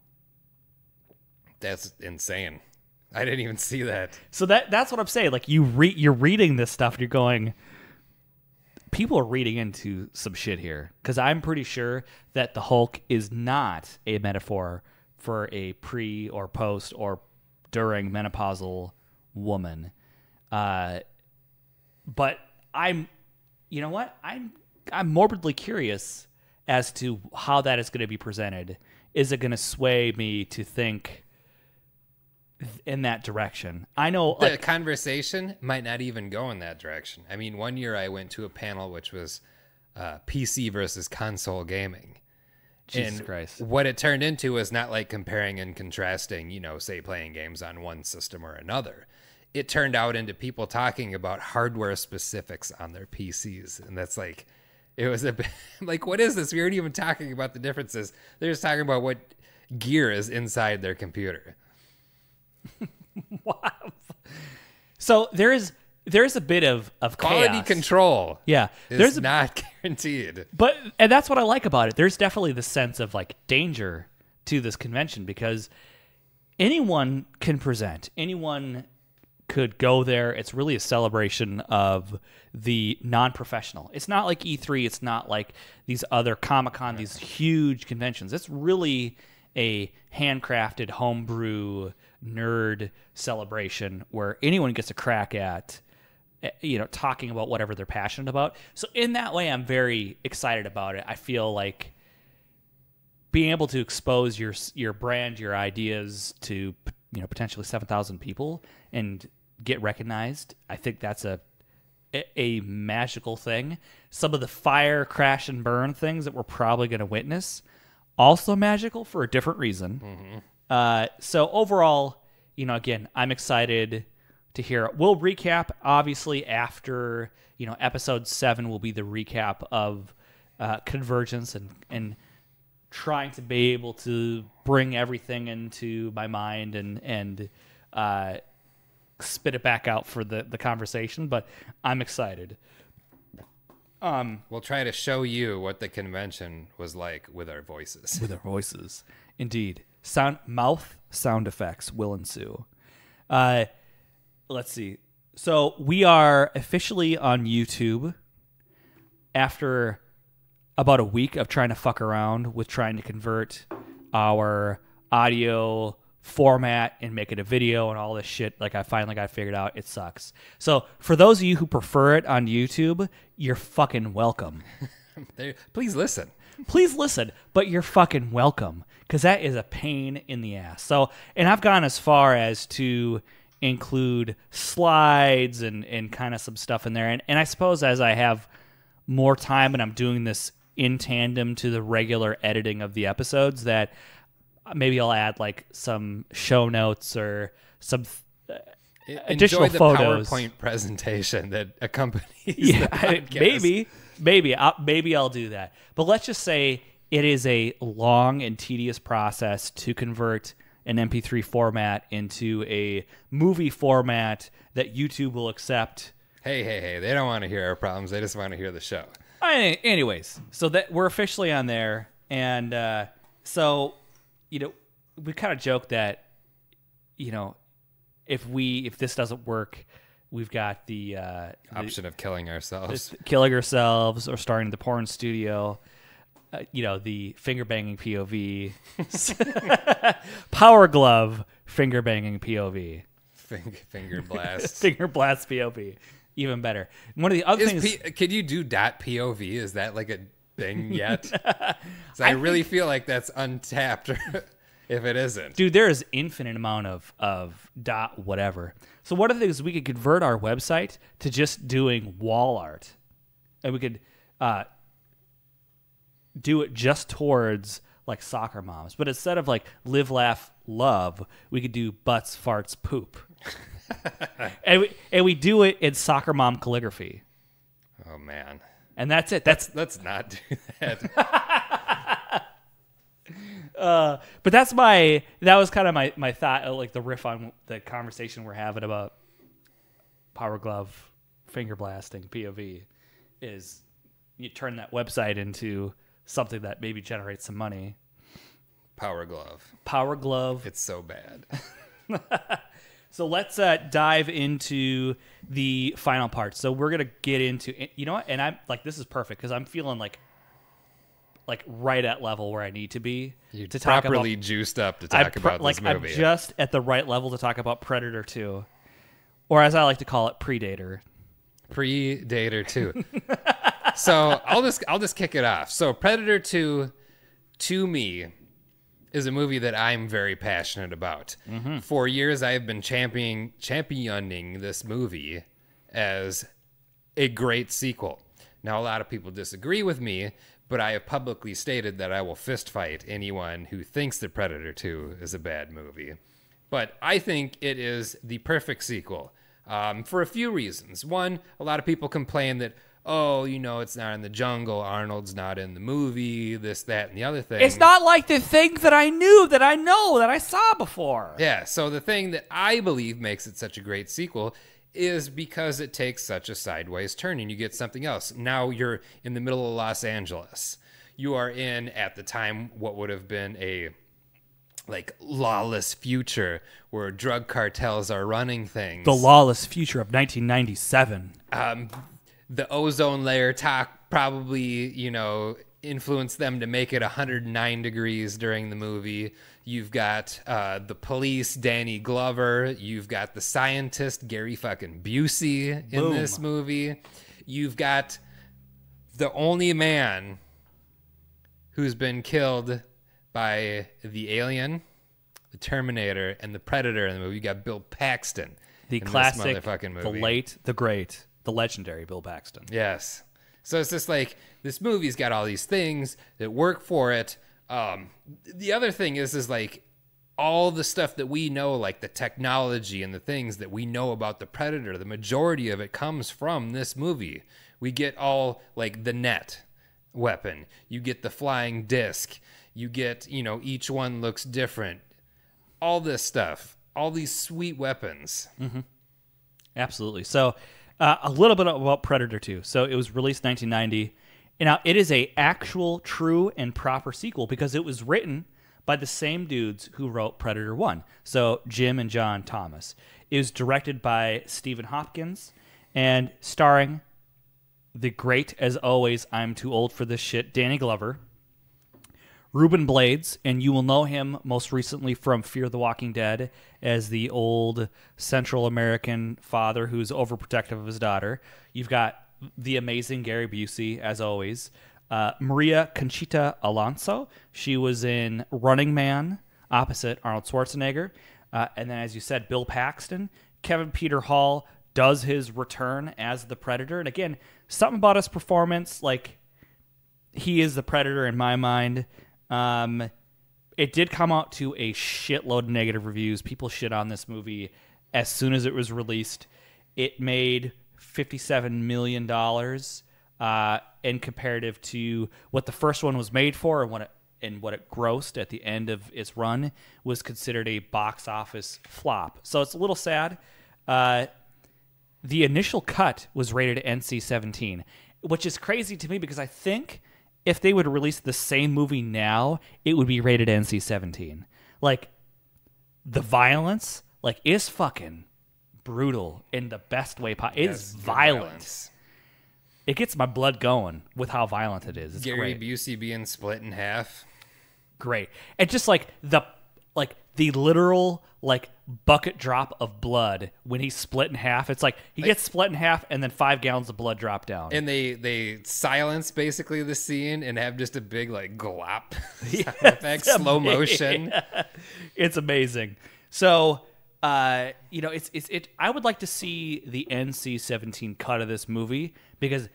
That's insane. I didn't even see that. So that's what I'm saying. Like you're reading this stuff and you're going, people are reading into some shit here. Because I'm pretty sure that the Hulk is not a metaphor for a pre or post or during menopausal woman. But you know what? I'm morbidly curious as to how that is going to be presented. Is it going to sway me to think in that direction? I know the conversation might not even go in that direction. I mean, one year I went to a panel which was PC versus console gaming. Jesus Christ. What it turned into was not like comparing and contrasting, say playing games on one system or another. It turned out into people talking about hardware specifics on their PCs. And that's like, it was a bit like, what is this? We aren't even talking about the differences. They're just talking about what gear is inside their computer. Wow. So there's a bit of quality chaos. Control. Yeah, there's not guaranteed. And that's what I like about it. There's definitely the sense of like danger to this convention because anyone can present. Anyone could go there. It's really a celebration of the non-professional. It's not like E3. It's not like these other Comic-Con, these huge conventions. It's really a handcrafted homebrew nerd celebration where anyone gets a crack at talking about whatever they're passionate about. So in that way, I'm very excited about it. I feel like being able to expose your brand, your ideas to potentially 7,000 people and get recognized, I think that's a magical thing. Some of the fire, crash, and burn things that we're probably going to witness, also magical for a different reason. Mm-hmm. So overall, again, I'm excited to hear it. We'll recap, obviously, after, episode 7 will be the recap of Convergence and trying to be able to bring everything into my mind and spit it back out for the conversation, but I'm excited. We'll try to show you what the convention was like with our voices. With our voices. Indeed. Mouth sound effects will ensue. Let's see. So we are officially on YouTube after about a week of trying to fuck around with trying to convert our audio format and make it a video and all this shit. Like I finally got figured out. It sucks. So for those of you who prefer it on YouTube, you're fucking welcome. Please listen. Please listen, but you're fucking welcome because that is a pain in the ass. So, and I've gone as far as to include slides and kind of some stuff in there. And I suppose as I have more time and I'm doing this in tandem to the regular editing of the episodes, that maybe I'll add like some show notes or some additional Enjoy the photos. PowerPoint presentation that accompanies Yeah, the podcast. maybe I'll do that. But let's just say it is a long and tedious process to convert an MP3 format into a movie format that YouTube will accept. Hey, they don't want to hear our problems. They just want to hear the show. Anyways, so that we're officially on there, and So, we kind of joke that, if this doesn't work, we've got the option of killing ourselves, or starting the porn studio. The finger banging POV, power glove finger banging POV, finger blast, finger blast POV, even better. One of the other things, can you do .POV? Is that like a thing yet? So I really feel like that's untapped. If it isn't, dude, there is infinite amount of dot whatever. So one of the things we could convert our website to just doing wall art, and we could do it just towards like soccer moms, but instead of like live, laugh, love, we could do butts, farts, poop, and we do it in soccer mom calligraphy. Oh man, and that's it. Let's not do that. But that was kind of my thought, like the riff on the conversation we're having about power glove finger blasting POV is you turn that website into something that maybe generates some money. Power glove. It's so bad. So let's dive into the final part. So we're going to get into, you know what? And I'm like, this is perfect because I'm feeling like right at level where I need to be. You're to talk properly about, juiced up to talk about this movie. I'm just at the right level to talk about Predator 2. Or as I like to call it, Predator. Predator 2. So I'll just kick it off. So Predator 2, to me, is a movie that I'm very passionate about. Mm-hmm. For years, I have been championing this movie as a great sequel. Now, a lot of people disagree with me, but I have publicly stated that I will fist fight anyone who thinks that Predator 2 is a bad movie. But I think it is the perfect sequel for a few reasons. One, a lot of people complain that, it's not in the jungle, Arnold's not in the movie, this, that, and the other thing. It's not like the thing that I saw before. Yeah, so the thing that I believe makes it such a great sequel is because it takes such a sideways turn and you get something else. Now you're in the middle of Los Angeles. You are in, at the time, what would have been a lawless future where drug cartels are running things. The lawless future of 1997. The ozone layer talk probably, influenced them to make it 109 degrees during the movie. You've got the police, Danny Glover. You've got the scientist, Gary fucking Busey in this movie. You've got the only man who's been killed by the alien, the Terminator, and the Predator in the movie. You got Bill Paxton. The classic, the late, the great, the legendary Bill Paxton. Yes. So it's just like, this movie's got all these things that work for it. The other thing is like all the stuff that we know, like the technology and the things that we know about the Predator, the majority of it comes from this movie. We get all like the net weapon. You get the flying disc. You get, each one looks different. All this stuff. All these sweet weapons. Mm-hmm. Absolutely. So a little bit about Predator 2. So it was released 1990. And now it is a actual, true, and proper sequel because it was written by the same dudes who wrote Predator 1. So Jim and John Thomas. It was directed by Stephen Hopkins and starring the great, as always, I'm too old for this shit, Danny Glover, Ruben Blades, and you will know him most recently from Fear the Walking Dead as the old Central American father who's overprotective of his daughter. You've got the amazing Gary Busey, as always. Maria Conchita Alonso. She was in Running Man opposite Arnold Schwarzenegger. And then, as you said, Bill Paxton. Kevin Peter Hall does his return as the Predator. And again, something about his performance, like, he is the Predator in my mind. It did come out to a shitload of negative reviews. People shit on this movie as soon as it was released. It made $57 million in comparative to what the first one was made for and what it grossed at the end of its run was considered a box office flop. So it's a little sad. The initial cut was rated NC-17, which is crazy to me because I think if they would release the same movie now, it would be rated NC-17. Like, the violence, like, is fucking brutal in the best way possible. It is violent. Violence. It gets my blood going with how violent it is. It's Gary great. Busey being split in half. Great. And just like the literal like bucket drop of blood when he's split in half. It's like he gets split in half and then 5 gallons of blood drop down. And they silence basically the scene and have just a big like glop sound effect, slow motion. It's amazing. So you know, I would like to see the NC-17 cut of this movie because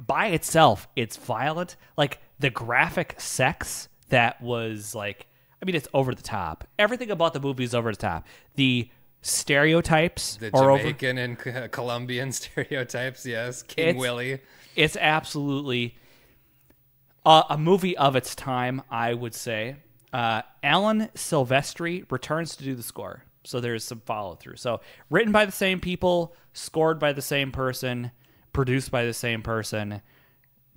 by itself, it's violent. Like the graphic sex that was like, I mean, it's over the top. Everything about the movie is over the top. The stereotypes the are Jamaican and Colombian stereotypes, yes. King Willie. It's absolutely a movie of its time, I would say. Alan Silvestri returns to do the score. So there's some follow through. So written by the same people, scored by the same person, produced by the same person,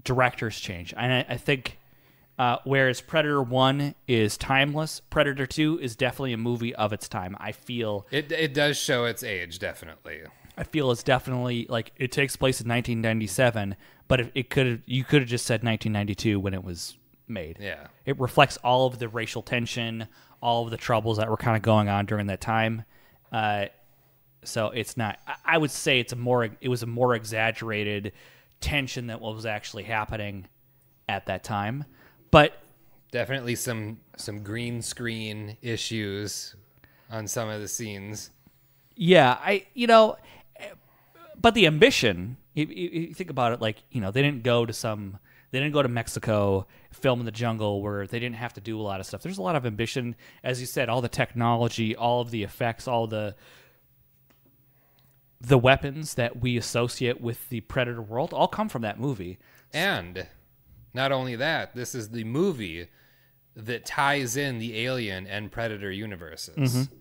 directors change. And I think whereas Predator 1 is timeless, Predator 2 is definitely a movie of its time. I feel it does show its age, definitely. I feel it's definitely like it takes place in 1997, but you could have just said 1992 when it was made. Yeah. It reflects all of the racial tension, all of the troubles that were kind of going on during that time. So it's not. I would say it was a more exaggerated tension than what was actually happening at that time. But definitely some green screen issues on some of the scenes. Yeah, but the ambition, you think about it, like, you know, they didn't go to Mexico, film in the jungle where they didn't have to do a lot of stuff. There's a lot of ambition, as you said, all the technology, all of the effects, all the weapons that we associate with the Predator world all come from that movie. And not only that, this is the movie that ties in the Alien and Predator universes. Mm-hmm.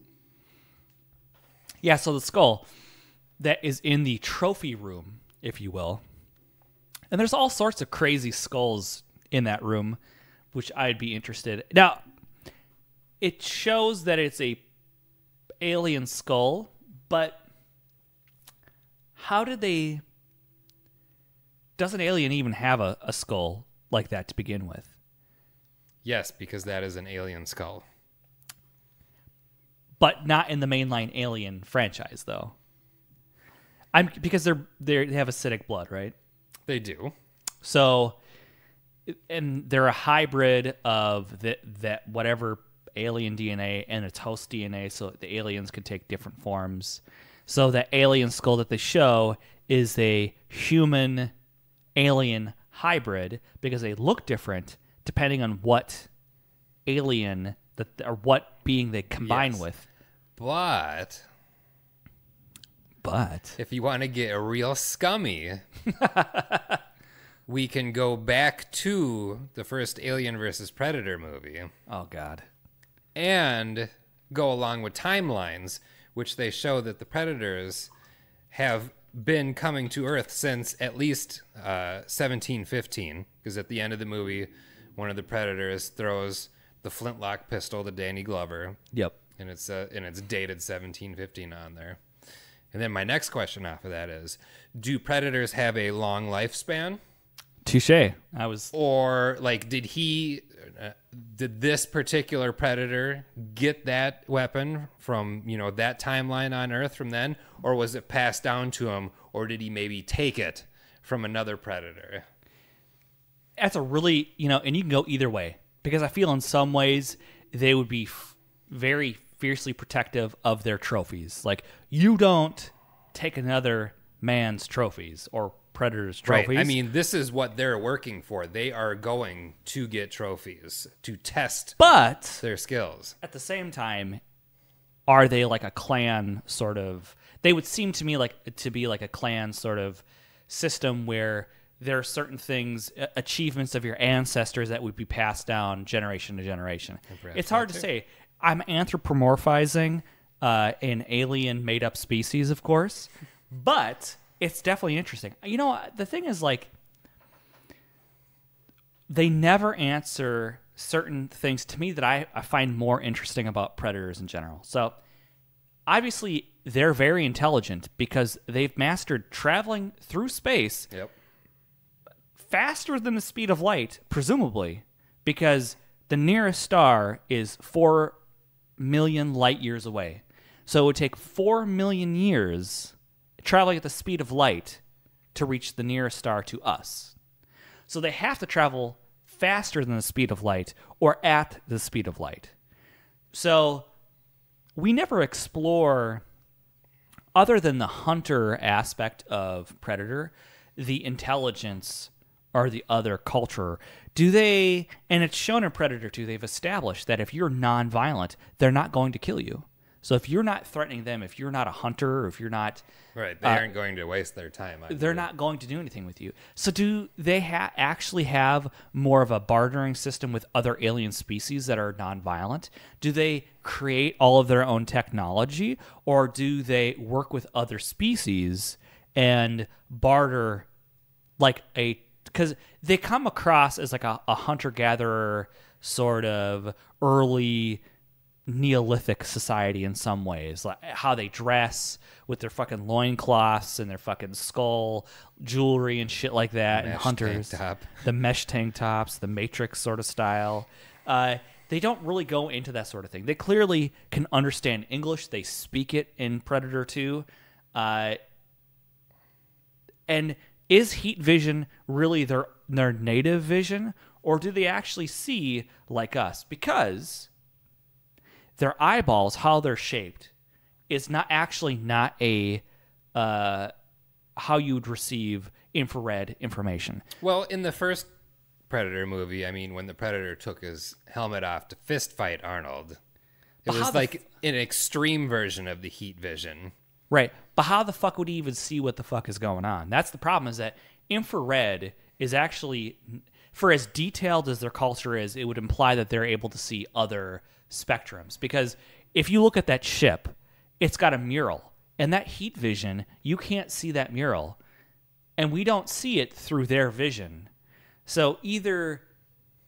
Yeah, so the skull that is in the trophy room, if you will. And there's all sorts of crazy skulls in that room, which I'd be interested. Now, it shows that it's a alien skull, but does an alien even have a skull like that to begin with? Yes, because that is an alien skull. But not in the mainline Alien franchise, though. Because they have acidic blood, right? They do. So, and they're a hybrid of that whatever alien DNA and its host DNA, so the aliens can take different forms. So the alien skull that they show is a human alien hybrid because they look different depending on what alien or what being they combine with. But if you want to get real scummy, we can go back to the first Alien versus Predator movie. Oh, God. And go along with timelines, which they show that the Predators have been coming to Earth since at least 1715, because at the end of the movie, one of the Predators throws the flintlock pistol to Danny Glover. Yep. And it's dated 1715 on there. And then my next question off of that is, do Predators have a long lifespan? Touché. Or like, did this particular Predator get that weapon from, that timeline on Earth from then? Or was it passed down to him? Or did he maybe take it from another Predator? That's a really, and you can go either way. Because I feel in some ways they would be very fiercely protective of their trophies. Like, you don't take another man's trophies or Predator's trophies. Right. I mean, this is what they're working for. They are going to get trophies to test their skills. At the same time, are they like a clan sort of... They would seem to me to be like a clan sort of system where there are certain things, achievements of your ancestors that would be passed down generation to generation. It's hard to say. I'm anthropomorphizing an alien made-up species, of course, but it's definitely interesting. The thing is, like, they never answer certain things to me that I find more interesting about predators in general. So obviously they're very intelligent because they've mastered traveling through space faster than the speed of light, presumably, because the nearest star is 4 million light years away. So it would take 4 million years traveling at the speed of light to reach the nearest star to us. So they have to travel faster than the speed of light or at the speed of light. So we never explore, other than the hunter aspect of Predator, the intelligence or the other culture. Do they, and it's shown in Predator 2, they've established that if you're non-violent, they're not going to kill you. So if you're not threatening them, if you're not a hunter, or if you're not... Right, they aren't going to waste their time on They're not going to do anything with you. So do they actually have more of a bartering system with other alien species that are non-violent? Do they create all of their own technology, or do they work with other species and barter like a... Because they come across as like a hunter-gatherer sort of early Neolithic society in some ways, like how they dress with their fucking loincloths and their fucking skull jewelry and shit like that, and hunters, the mesh tank tops, the Matrix sort of style. They don't really go into that sort of thing. They clearly can understand English. They speak it in Predator 2. And is heat vision really their native vision, or do they actually see like us? Because their eyeballs, how they're shaped, is not a how you would receive infrared information. Well, in the first Predator movie, I mean, when the Predator took his helmet off to fist fight Arnold, it was like an extreme version of the heat vision. Right. But how the fuck would he even see what the fuck is going on? That's the problem, is that infrared is actually, for as detailed as their culture is, it would imply that they're able to see other spectrums. Because if you look at that ship, it's got a mural. And that heat vision, you can't see that mural. And we don't see it through their vision. So either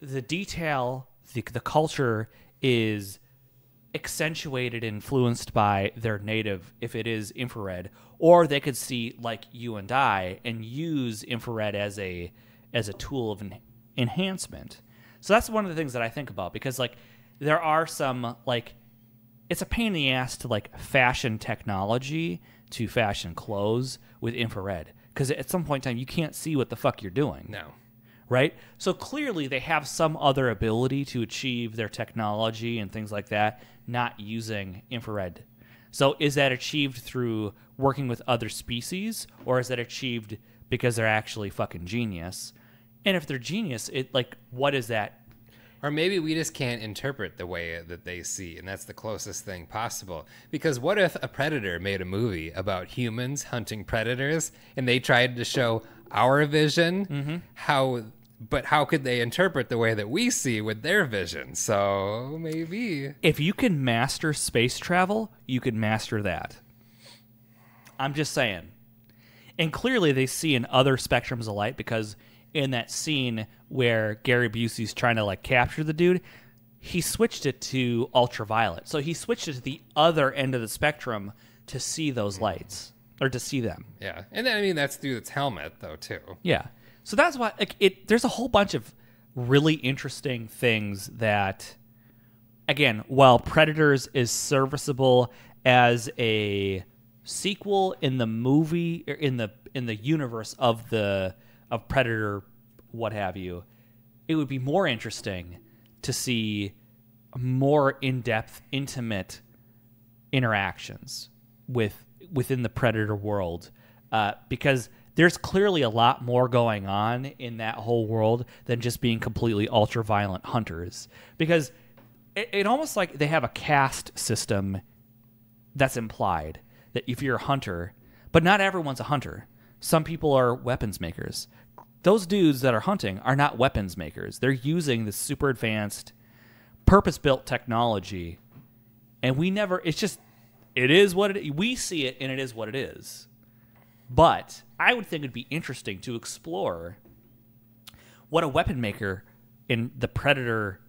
the detail, the culture is accentuated, influenced by their native, if it is infrared, or they could see like you and I and use infrared as a tool of enhancement. So that's one of the things that I think about, because like there are some, like, it's a pain in the ass to like fashion technology to fashion clothes with infrared, because at some point in time you can't see what the fuck you're doing. No. Right? So clearly they have some other ability to achieve their technology and things like that, not using infrared. So is that achieved through working with other species, or is that achieved because they're actually fucking genius? And if they're genius, it like, what is that? Or maybe we just can't interpret the way that they see, and that's the closest thing possible. Because what if a Predator made a movie about humans hunting predators, and they tried to show our vision? Mm-hmm. But how could they interpret the way that we see with their vision? So maybe. If you can master space travel, you can master that. I'm just saying. And clearly they see in other spectrums of light, because in that scene where Gary Busey's trying to like capture the dude, he switched it to ultraviolet. So he switched it to the other end of the spectrum to see those lights, or to see them. Yeah. And then, I mean, that's through its helmet though too. Yeah. So that's why, like, there's a whole bunch of really interesting things that, again, while Predators is serviceable as a sequel in the movie, or in the universe of Predator, what have you, it would be more interesting to see more in-depth, intimate interactions within the Predator world, because there's clearly a lot more going on in that whole world than just being completely ultra-violent hunters. Because it almost like they have a caste system that's implied, that if you're a hunter, but not everyone's a hunter. Some people are weapons makers. Those dudes that are hunting are not weapons makers. They're using this super advanced, purpose-built technology, and it is what it is. We see it, and it is what it is. But I would think it'd be interesting to explore what a weapon maker in the Predator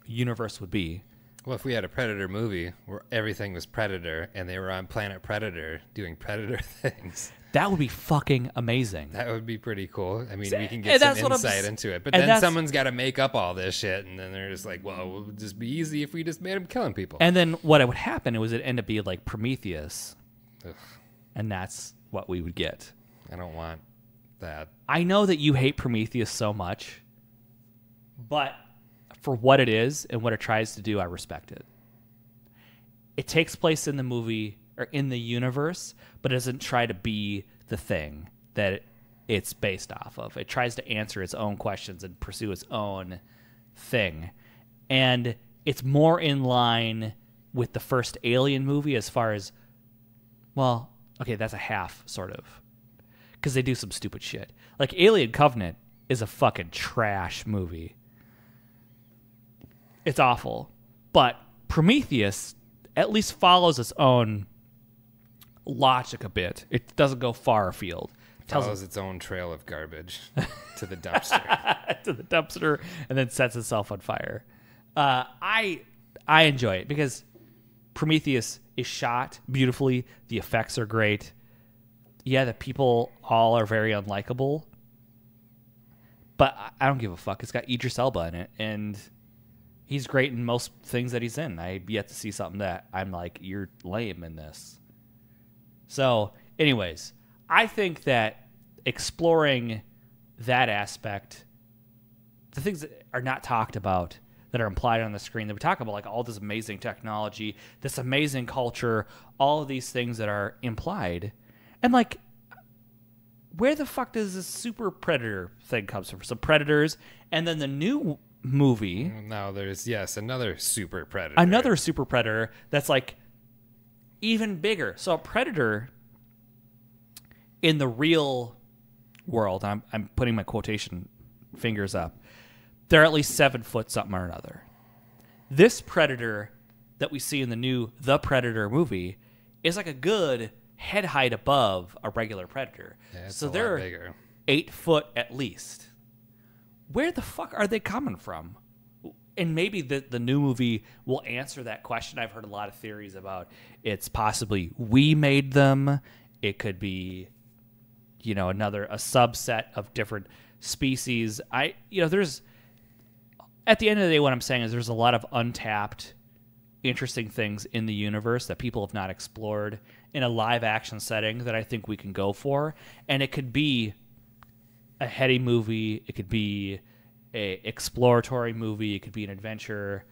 universe would be. Well, if we had a Predator movie where everything was Predator and they were on planet Predator doing Predator things, that would be fucking amazing. that would be pretty cool. I mean, we can get some insight into it. But then someone's got to make up all this shit, and then they're just like, well, it would just be easy if we just made them killing people. And then what would happen was it'd end up being like Prometheus. Ugh. And that's what we would get. I don't want that. I know that you hate Prometheus so much, but for what it is and what it tries to do, I respect it. It takes place in the movie or in the universe, but it doesn't try to be the thing that it's based off of. It tries to answer its own questions and pursue its own thing. And it's more in line with the first Alien movie as far as, well, okay, that's a half, sort of. Because they do some stupid shit. Like, Alien Covenant is a fucking trash movie. It's awful. But Prometheus at least follows its own logic a bit. It doesn't go far afield. It follows its own trail of garbage to the dumpster. To the dumpster, and then sets itself on fire. I enjoy it because Prometheus is shot beautifully. The effects are great. Yeah, the people all are very unlikable. But I don't give a fuck. It's got Idris Elba in it, and he's great in most things that he's in. I've yet to see something that I'm like, you're lame in this. So, anyways, I think that exploring that aspect, the things that are not talked about, that are implied on the screen, that we talk about, like all this amazing technology, this amazing culture, all of these things that are implied. And like, where the fuck does this super predator thing comes from? Some predators, and then the new movie. Now there's, another super predator. Another super predator that's like even bigger. So a predator in the real world, I'm putting my quotation fingers up, they're at least 7 foot something or another. This predator that we see in the new The Predator movie is like a good head height above a regular predator. Yeah, so they're bigger. 8 foot at least. Where the fuck are they coming from? And maybe the new movie will answer that question. I've heard a lot of theories about it's possibly we made them. It could be, a subset of different species. There's, at the end of the day, what I'm saying is there's a lot of untapped, interesting things in the universe that people have not explored in a live action setting that I think we can go for. And it could be a heady movie. It could be a exploratory movie. It could be an adventure.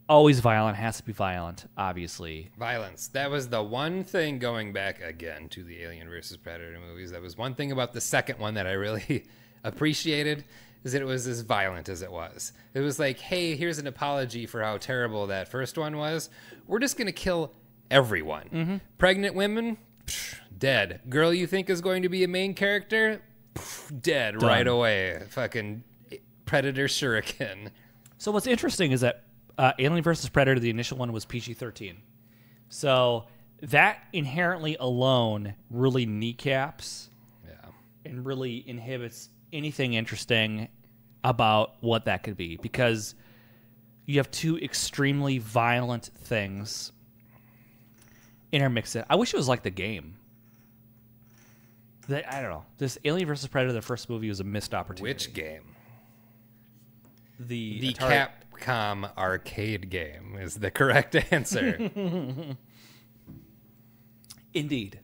Always violent. Has to be violent, obviously. Violence. That was the one thing, going back again to the Alien versus Predator movies, that was one thing about the second one that I really appreciated, is that it was as violent as it was. It was like, hey, here's an apology for how terrible that first one was. We're just going to kill everyone. Mm-hmm. Pregnant women, dead. Girl you think is going to be a main character, dead. Done. Right away. Fucking Predator shuriken. So what's interesting is that Alien vs. Predator, the initial one, was PG-13. So that inherently alone really kneecaps and really inhibits anything interesting about what that could be, because you have two extremely violent things intermixed. I wish it was like the game. I don't know. This Alien vs. Predator, the first movie, was a missed opportunity. Which game? The Capcom arcade game is the correct answer. Indeed.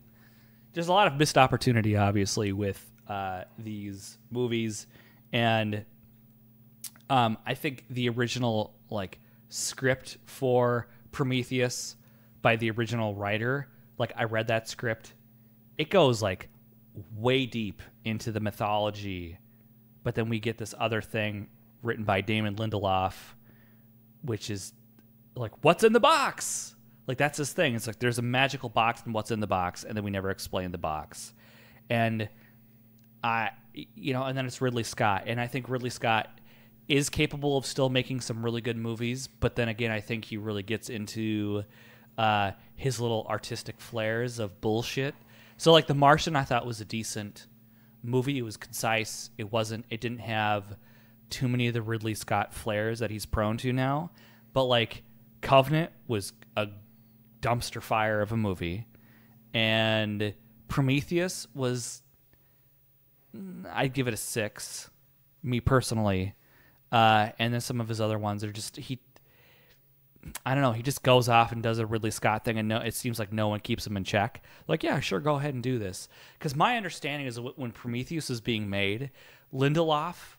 There's a lot of missed opportunity, obviously, with these movies. And I think the original script for Prometheus by the original writer, I read that script. It goes way deep into the mythology, but then we get this other thing written by Damon Lindelof, which is what's in the box? That's his thing. It's there's a magical box and what's in the box, and then we never explain the box. And and then it's Ridley Scott, and I think Ridley Scott is capable of still making some really good movies, but then again, I think he really gets into his little artistic flares of bullshit. So The Martian, I thought was a decent movie. It was concise. It didn't have too many of the Ridley Scott flares that he's prone to now. But like Covenant was a dumpster fire of a movie, and Prometheus was, I'd give it a 6, me personally. And then some of his other ones are just I don't know. He just goes off and does a Ridley Scott thing, and it seems like no one keeps him in check. Like, yeah, sure, go ahead and do this. Because my understanding is that when Prometheus was being made, Lindelof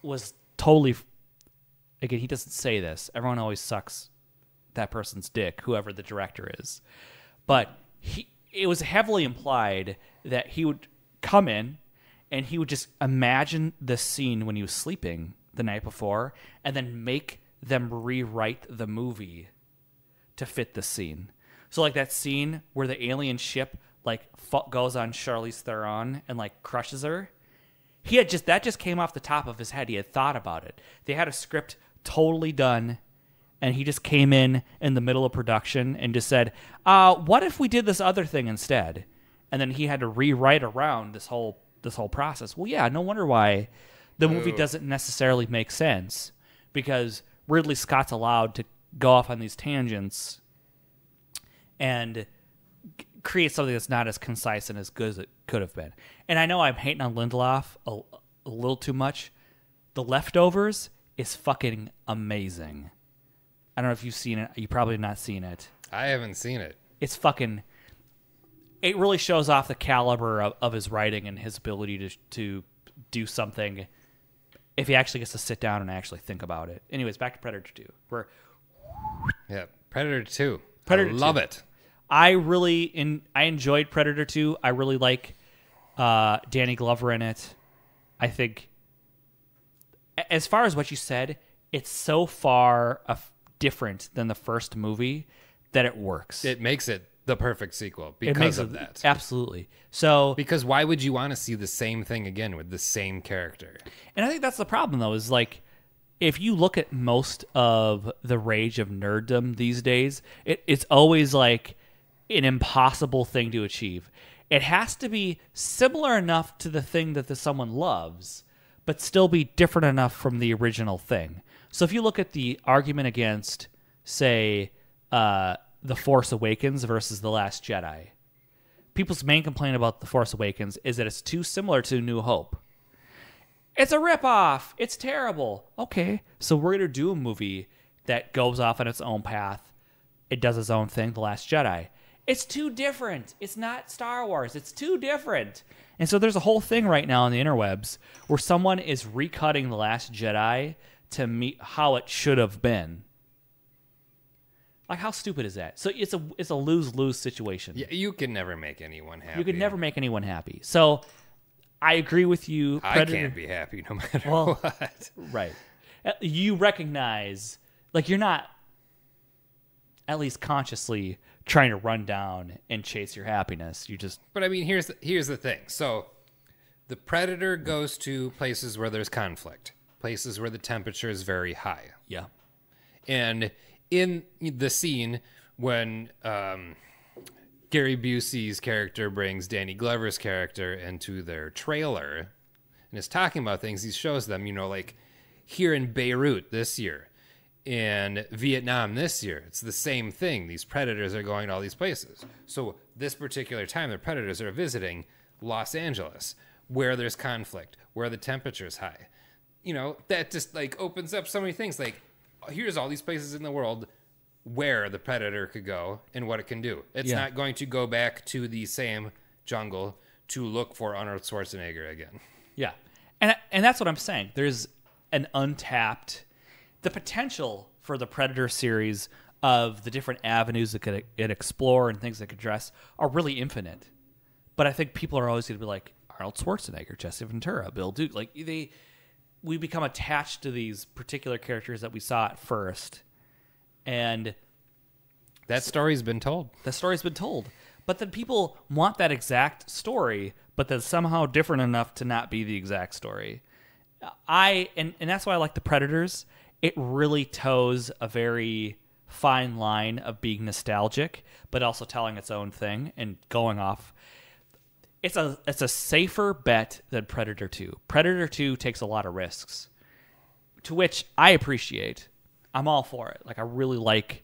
was totally. Again, he doesn't say this. Everyone always sucks that person's dick, whoever the director is. But it was heavily implied that he would come in and he would just imagine the scene when he was sleeping the night before, and then make them rewrite the movie to fit the scene. So like that scene where the alien ship like goes on Charlize Theron and like crushes her, that just came off the top of his head. He had thought about it. They had a script totally done, and he just came in the middle of production and just said, what if we did this other thing instead? And then he had to rewrite around this whole process. Well, yeah, no wonder why the movie doesn't necessarily make sense, because Ridley Scott's allowed to go off on these tangents and create something that's not as concise and as good as it could have been. And I know I'm hating on Lindelof a little too much. The Leftovers is fucking amazing. I don't know if you've seen it. You probably have not seen it. I haven't seen it. It's fucking... It really shows off the caliber of his writing and his ability to do something if he actually gets to sit down and actually think about it. Anyways, back to Predator 2. Predator 2. Predator I love 2. it. I enjoyed Predator 2. I really like Danny Glover in it. I think, as far as what you said, it's so far different than the first movie that it works. It makes it the perfect sequel because of that. Absolutely. So, because why would you want to see the same thing again with the same character? And I think that's the problem, though, is like, if you look at most of the rage of nerddom these days, it's always like an impossible thing to achieve. It has to be similar enough to the thing that someone loves, but still be different enough from the original thing. So if you look at the argument against, say, The Force Awakens versus The Last Jedi, people's main complaint about The Force Awakens is that it's too similar to New Hope. It's a ripoff. It's terrible. Okay, so we're going to do a movie that goes off on its own path. It does its own thing, The Last Jedi. It's too different. It's not Star Wars. It's too different. And so there's a whole thing right now on the interwebs where someone is recutting The Last Jedi to meet how it should have been. Like, how stupid is that? So it's a lose-lose situation. Yeah, you can never make anyone happy. You can never make anyone happy. So I agree with you. Predator, I can't be happy no matter what. Right. You recognize, like, you're not, at least consciously, trying to run down and chase your happiness. You just... But I mean, here's the thing. So the Predator goes to places where there's conflict, places where the temperature is very high. Yeah. And in the scene when Gary Busey's character brings Danny Glover's character into their trailer and is talking about things, he shows them, like here in Beirut this year, in Vietnam this year, it's the same thing. These predators are going to all these places. So this particular time, the predators are visiting Los Angeles, where there's conflict, where the temperature is high. That just like opens up so many things. Like, here's all these places in the world where the predator could go and what it can do. It's not going to go back to the same jungle to look for Arnold Schwarzenegger again. Yeah. And that's what I'm saying. There's an untapped... The potential for the Predator series of the different avenues that it explore and things it could address are really infinite. But I think people are always going to be like, Arnold Schwarzenegger, Jesse Ventura, Bill Duke. Like, we become attached to these particular characters that we saw at first. And that story's been told. The story's been told. But then people want that exact story, but that's somehow different enough to not be the exact story. And that's why I like the Predators. It really toes a very fine line of being nostalgic, but also telling its own thing and going off. it's a safer bet than Predator 2. Predator 2 takes a lot of risks, to which I appreciate. I'm all for it. Like, I really like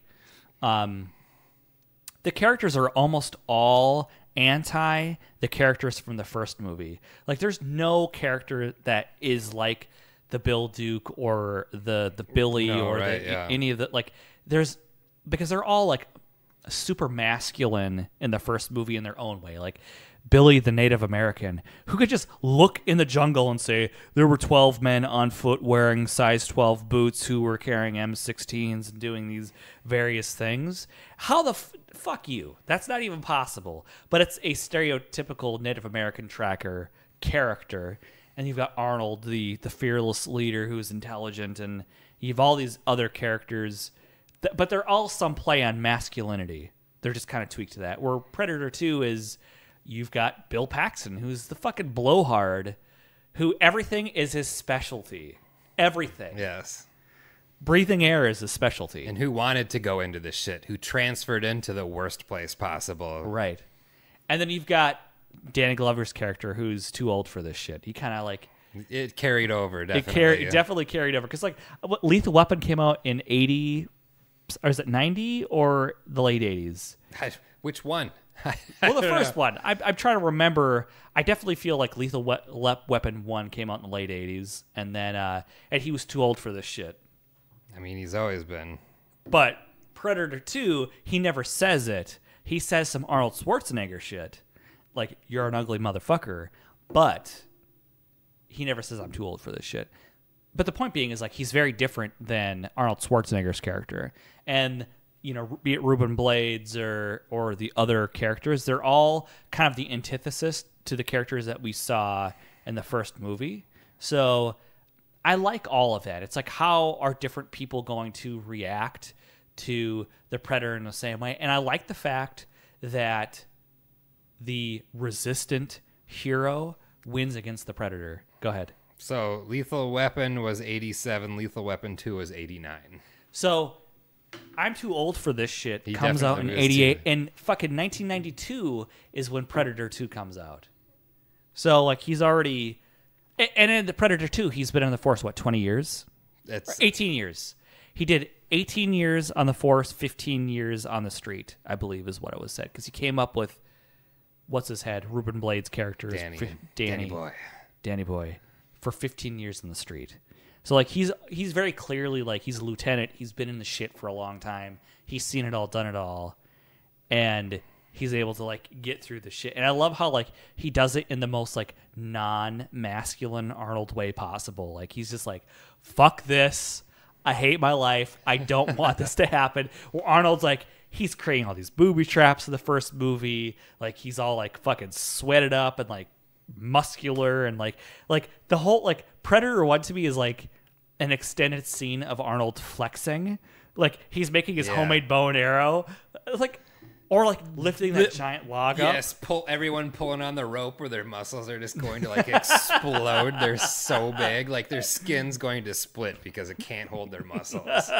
the characters are almost all anti the characters from the first movie. Like, there's no character that is like the Bill Duke or the Billy any of the, like, there's, because they're all like super masculine in the first movie in their own way. Like Billy, the Native American, who could just look in the jungle and say there were 12 men on foot wearing size 12 boots who were carrying M16s and doing these various things. How the fuck you? That's not even possible. But it's a stereotypical Native American tracker character. And you've got Arnold, the fearless leader who's intelligent, and you've all these other characters, but they're all some play on masculinity. They're just kind of tweaked to that. Where Predator 2 is, you've got Bill Paxton, who's the fucking blowhard, who everything is his specialty. Everything. Yes. Breathing air is his specialty. And who wanted to go into this shit, who transferred into the worst place possible. Right. And then you've got Danny Glover's character, who's too old for this shit. He kind of like... It carried over, definitely. It definitely carried over. Because, like, Lethal Weapon came out in 80... Or is it 90 or the late 80s? Which one? Well, the first one. I'm trying to remember. I definitely feel like Lethal Weapon 1 came out in the late 80s. And then and he was too old for this shit. I mean, he's always been. But Predator 2, he never says it. He says some Arnold Schwarzenegger shit. Like, you're an ugly motherfucker. But he never says I'm too old for this shit. But the point being is, like, he's very different than Arnold Schwarzenegger's character. And, you know, be it Ruben Blades or the other characters, they're all kind of the antithesis to the characters that we saw in the first movie. So I like all of that. It's like, how are different people going to react to the Predator in the same way? And I like the fact that the resistant hero wins against the Predator. Go ahead. So Lethal Weapon was 87. Lethal Weapon 2 was 89. So I'm too old for this shit. He comes out in definitely is 88. too. And fucking 1992 is when Predator 2 comes out. So, like, he's already... And in the Predator 2, he's been on the force, what, 20 years? That's 18 years. He did 18 years on the force, 15 years on the street, I believe is what it was said. Because he came up with, what's his head? Ruben Blades' character. Danny Boy. For 15 years in the street. So, like, he's very clearly, like, he's a lieutenant. He's been in the shit for a long time. He's seen it all, done it all. And he's able to, like, get through the shit. And I love how, like, he does it in the most, like, non-masculine Arnold way possible. Like, he's just like, fuck this. I hate my life. I don't want this to happen. Well, Arnold's like, he's creating all these booby traps in the first movie. Like, he's all, like, fucking sweated up and, like, muscular, and like the whole, like, Predator 1 to me is like an extended scene of Arnold flexing, like he's making his homemade bow and arrow, like, or like lifting that giant log up. Yes, everyone pulling on the rope where their muscles are just going to, like, explode. They're so big, like their skin's going to split because it can't hold their muscles.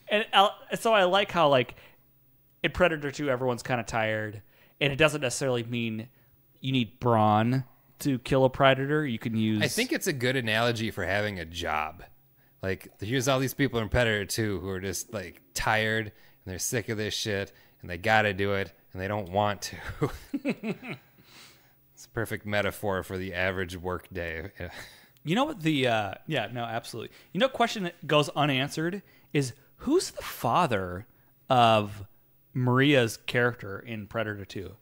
And so I like how, like, in Predator 2 everyone's kind of tired, and it doesn't necessarily mean you need brawn to kill a predator. You can use... I think it's a good analogy for having a job. Like, here's all these people in Predator 2 who are just, like, tired, and they're sick of this shit, and they gotta do it, and they don't want to. It's a perfect metaphor for the average work day. You know what the... yeah, no, absolutely. You know, a question that goes unanswered is, who's the father of Maria's character in Predator 2?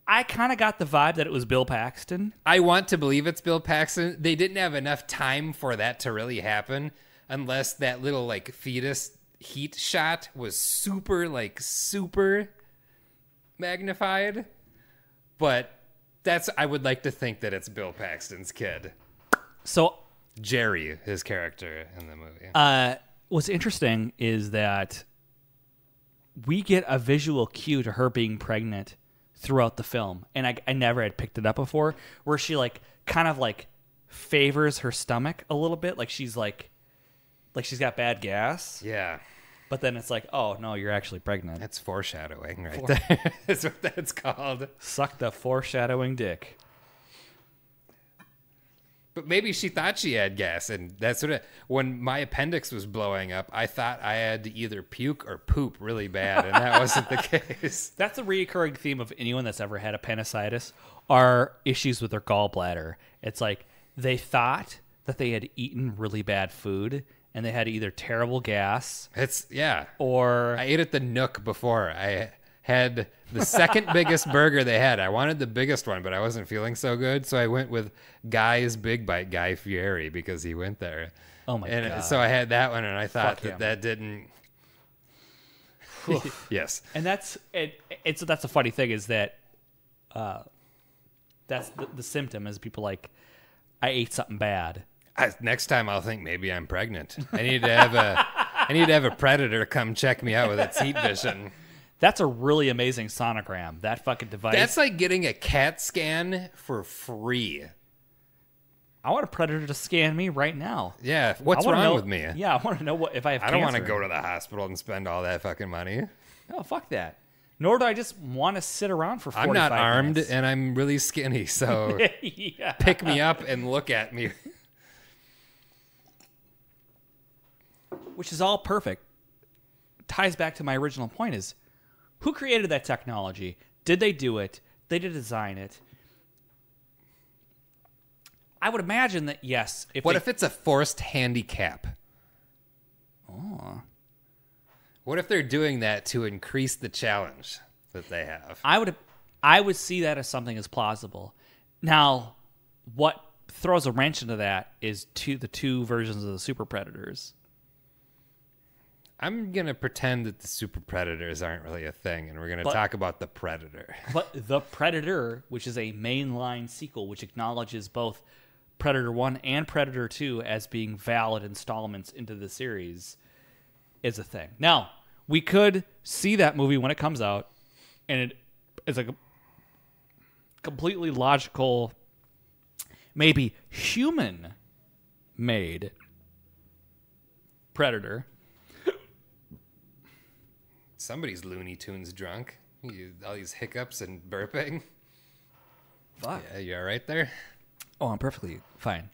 I kind of got the vibe that it was Bill Paxton. I want to believe it's Bill Paxton. They didn't have enough time for that to really happen, unless that little, like, fetus heat shot was super magnified. But I would like to think that it's Bill Paxton's kid. So Jerry, his character in the movie. What's interesting is that we get a visual cue to her being pregnant throughout the film, and I never had picked it up before, where she, like, kind of, like, favors her stomach a little bit, like she's got bad gas. Yeah. But then it's like, oh, no, you're actually pregnant. That's foreshadowing right there. That's what that's called. Suck the foreshadowing dick. But maybe she thought she had gas, and that's what when my appendix was blowing up, I thought I had to either puke or poop really bad, and that wasn't the case. That's a reoccurring theme of anyone that's ever had appendicitis are issues with their gallbladder. It's like they thought that they had eaten really bad food, and they had either terrible gas. Or I ate at the Nook before. I had the second biggest burger they had. I wanted the biggest one, but I wasn't feeling so good, so I went with Guy's Big Bite, Guy Fieri, because he went there. Oh my God. And so I had that one, and I thought Fuck him. that didn't. Yes. And that's a funny thing is that that's the symptom is people like, I ate something bad. Next time I'll think maybe I'm pregnant. I need to have a predator come check me out with its heat vision. That's a really amazing sonogram. That fucking device. That's like getting a CAT scan for free. I want a predator to scan me right now. Yeah, what's wrong with me? Yeah, I want to know if I have cancer. I don't want to go to the hospital and spend all that fucking money. No, fuck that. Nor do I just want to sit around for 45 minutes. I'm not armed, and I'm really skinny, so yeah. Pick me up and look at me. Which is all perfect. Ties back to my original point is, who created that technology? Did they do it? Did they design it? I would imagine that, yes. What if it's a forced handicap? Oh. What if they're doing that to increase the challenge that they have? I would see that as something as plausible. Now, what throws a wrench into that is the two versions of the Super Predators. I'm going to pretend that the super predators aren't really a thing, and we're going to talk about the Predator. But the Predator, which is a mainline sequel, which acknowledges both Predator 1 and Predator 2 as being valid installments into the series, is a thing. Now, we could see that movie when it comes out, and it is a completely logical, maybe human-made Predator. Somebody's Looney Tunes drunk. All these hiccups and burping. Fuck. Yeah, you all right there? Oh, I'm perfectly fine.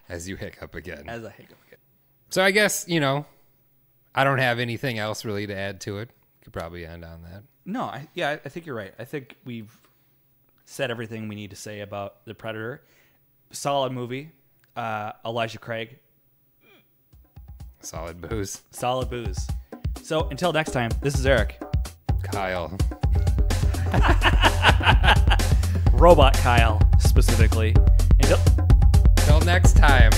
As you hiccup again. As I hiccup again. So I guess, I don't have anything else really to add to it. Could probably end on that. No, I think you're right. I think we've said everything we need to say about The Predator. Solid movie. Elijah Craig. Solid booze. Solid booze. So until next time, this is Eric. Kyle. Robot Kyle, specifically. Until next time.